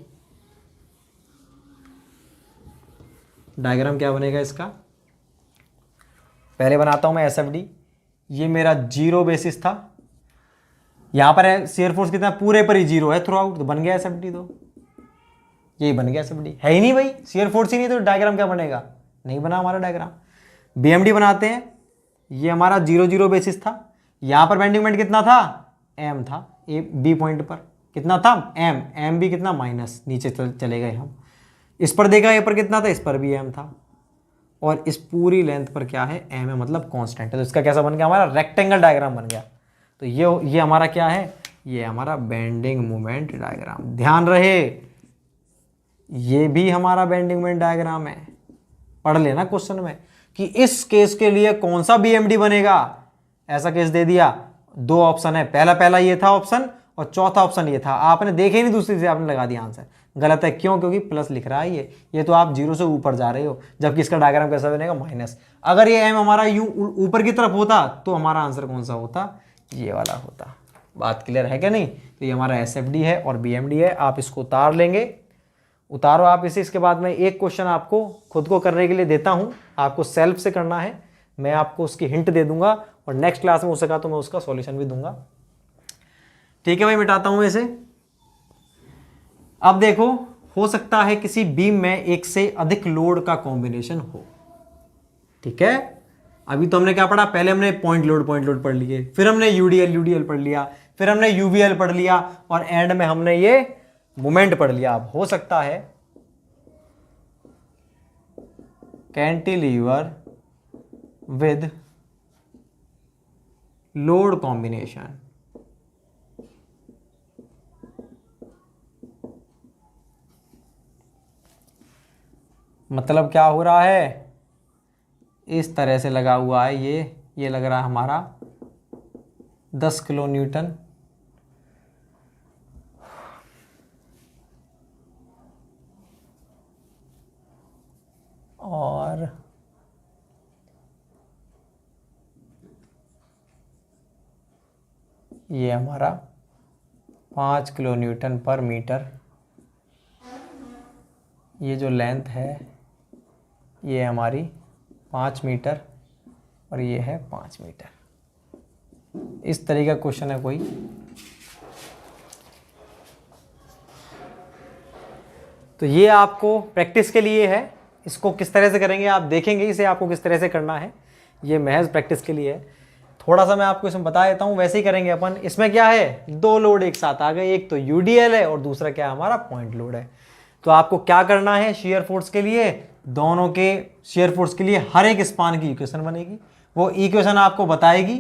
डायग्राम क्या बनेगा इसका, पहले बनाता हूं मैं एसएफडी। ये मेरा जीरो बेसिस था, यहां पर है शियर फोर्स कितना, पूरे पर ही जीरो है थ्रू आउट, तो बन गया एसएफडी। तो यही बन गया एसएफडी, है ही नहीं भाई, शियर फोर्स ही नहीं तो डायग्राम क्या बनेगा, नहीं बना हमारा डायग्राम। बीएमडी बनाते हैं, ये हमारा जीरो जीरो बेसिस था, यहां पर बेंडिंग मोमेंट कितना था, एम था, ए बी पॉइंट पर कितना था, एम, एम भी कितना माइनस, नीचे चले गए हम। इस पर देखा ए पर कितना था, इस पर भी एम था, और इस पूरी लेंथ पर क्या है, एम है, मतलब कांस्टेंट है। तो इसका कैसा बन गया हमारा, रेक्टेंगल डायग्राम बन गया। तो ये हमारा क्या है, ये हमारा बेंडिंग मोमेंट डायग्राम। ध्यान रहे ये भी हमारा बेंडिंग मोमेंट डायग्राम है, पढ़ लेना क्वेश्चन में कि इस केस के लिए कौन सा बीएमडी बनेगा। ऐसा केस दे दिया, दो ऑप्शन है, पहला ये था ऑप्शन और चौथा ऑप्शन ये था, आपने देखे नहीं, दूसरी से आपने लगा दिया आंसर, गलत है। क्यों, क्योंकि प्लस लिख रहा है ये तो आप जीरो से ऊपर जा रहे हो, जबकि इसका डायग्राम कैसा बनेगा, माइनस। अगर ये एम हमारा यूं ऊपर की तरफ होता तो हमारा आंसर कौन सा होता, ये वाला होता। बात क्लियर है क्या नहीं। तो ये हमारा एसएफडी है और बीएमडी है, आप इसको उतार लेंगे, उतारो आप इसे। इसके बाद में एक क्वेश्चन आपको खुद को करने के लिए देता हूं, आपको सेल्फ से करना है, मैं आपको उसकी हिंट दे दूंगा और नेक्स्ट क्लास में हो सका तो मैं उसका सॉल्यूशन भी दूंगा। ठीक है भाई, मिटाता हूं इसे। अब देखो, हो सकता है किसी बीम में एक से अधिक लोड का कॉम्बिनेशन हो, ठीक है। अभी तो हमने क्या पढ़ा, पहले हमने पॉइंट लोड पढ़ लिए, फिर हमने यूडीएल पढ़ लिया, फिर हमने यूवीएल पढ़ लिया, और एंड में हमने ये मोमेंट पढ़ लिया। अब हो सकता है कैंटिलीवर विद लोड कॉम्बिनेशन, मतलब क्या हो रहा है, इस तरह से लगा हुआ है, ये लग रहा है हमारा 10 किलो न्यूटन, और ये हमारा 5 किलो न्यूटन पर मीटर। ये जो लेंथ है ये हमारी 5 मीटर और ये है 5 मीटर। इस तरीके का क्वेश्चन है कोई। तो ये आपको प्रैक्टिस के लिए है, इसको किस तरह से करेंगे आप देखेंगे, इसे आपको किस तरह से करना है, ये महज प्रैक्टिस के लिए है। थोड़ा सा मैं आपको इसमें बता देता हूँ, वैसे ही करेंगे अपन। इसमें क्या है, दो लोड एक साथ आ गए, एक तो यूडीएल है और दूसरा क्या हमारा पॉइंट लोड है। तो आपको क्या करना है, शेयर फोर्स के लिए, दोनों के शेयर फोर्स के लिए हर एक स्पान की इक्वेशन बनेगी। वो इक्वेशन आपको बताएगी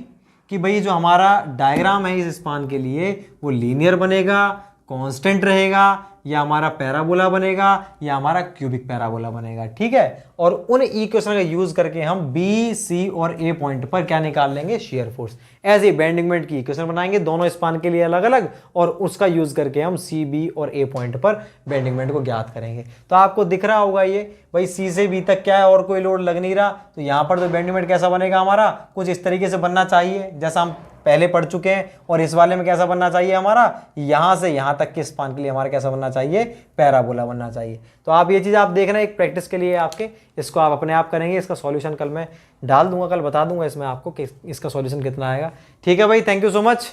कि भाई जो हमारा डायग्राम है इस स्पान के लिए वो लीनियर बनेगा, कांस्टेंट रहेगा, या हमारा पैराबोला बनेगा, या हमारा क्यूबिक पैराबोला बनेगा। ठीक है, और उन इक्वेशन का यूज करके हम बी, सी और ए पॉइंट पर क्या निकाल लेंगे, shear force. As a bending moment की इक्वेशन बनाएंगे दोनों स्पान के लिए अलग अलग, और उसका यूज करके हम सी, बी और ए पॉइंट पर बेंडिंग मोमेंट को ज्ञात करेंगे। तो आपको दिख रहा होगा ये भाई सी से बी तक क्या है और कोई लोड लग नहीं रहा, तो यहाँ पर तो बेंडिंग मोमेंट कैसा बनेगा हमारा, कुछ इस तरीके से बनना चाहिए जैसा हम पहले पढ़ चुके हैं। और इस वाले में कैसा बनना चाहिए हमारा, यहां से यहां तक के स्पान के लिए हमारा कैसा बनना चाहिए, पैराबोला बनना चाहिए। तो आप ये चीज आप देख रहे हैं एक प्रैक्टिस के लिए आपके, इसको आप अपने आप करेंगे। इसका सॉल्यूशन कल मैं डाल दूंगा, कल बता दूंगा इसमें आपको कि इसका सॉल्यूशन कितना आएगा। ठीक है भाई, थैंक यू सो मच।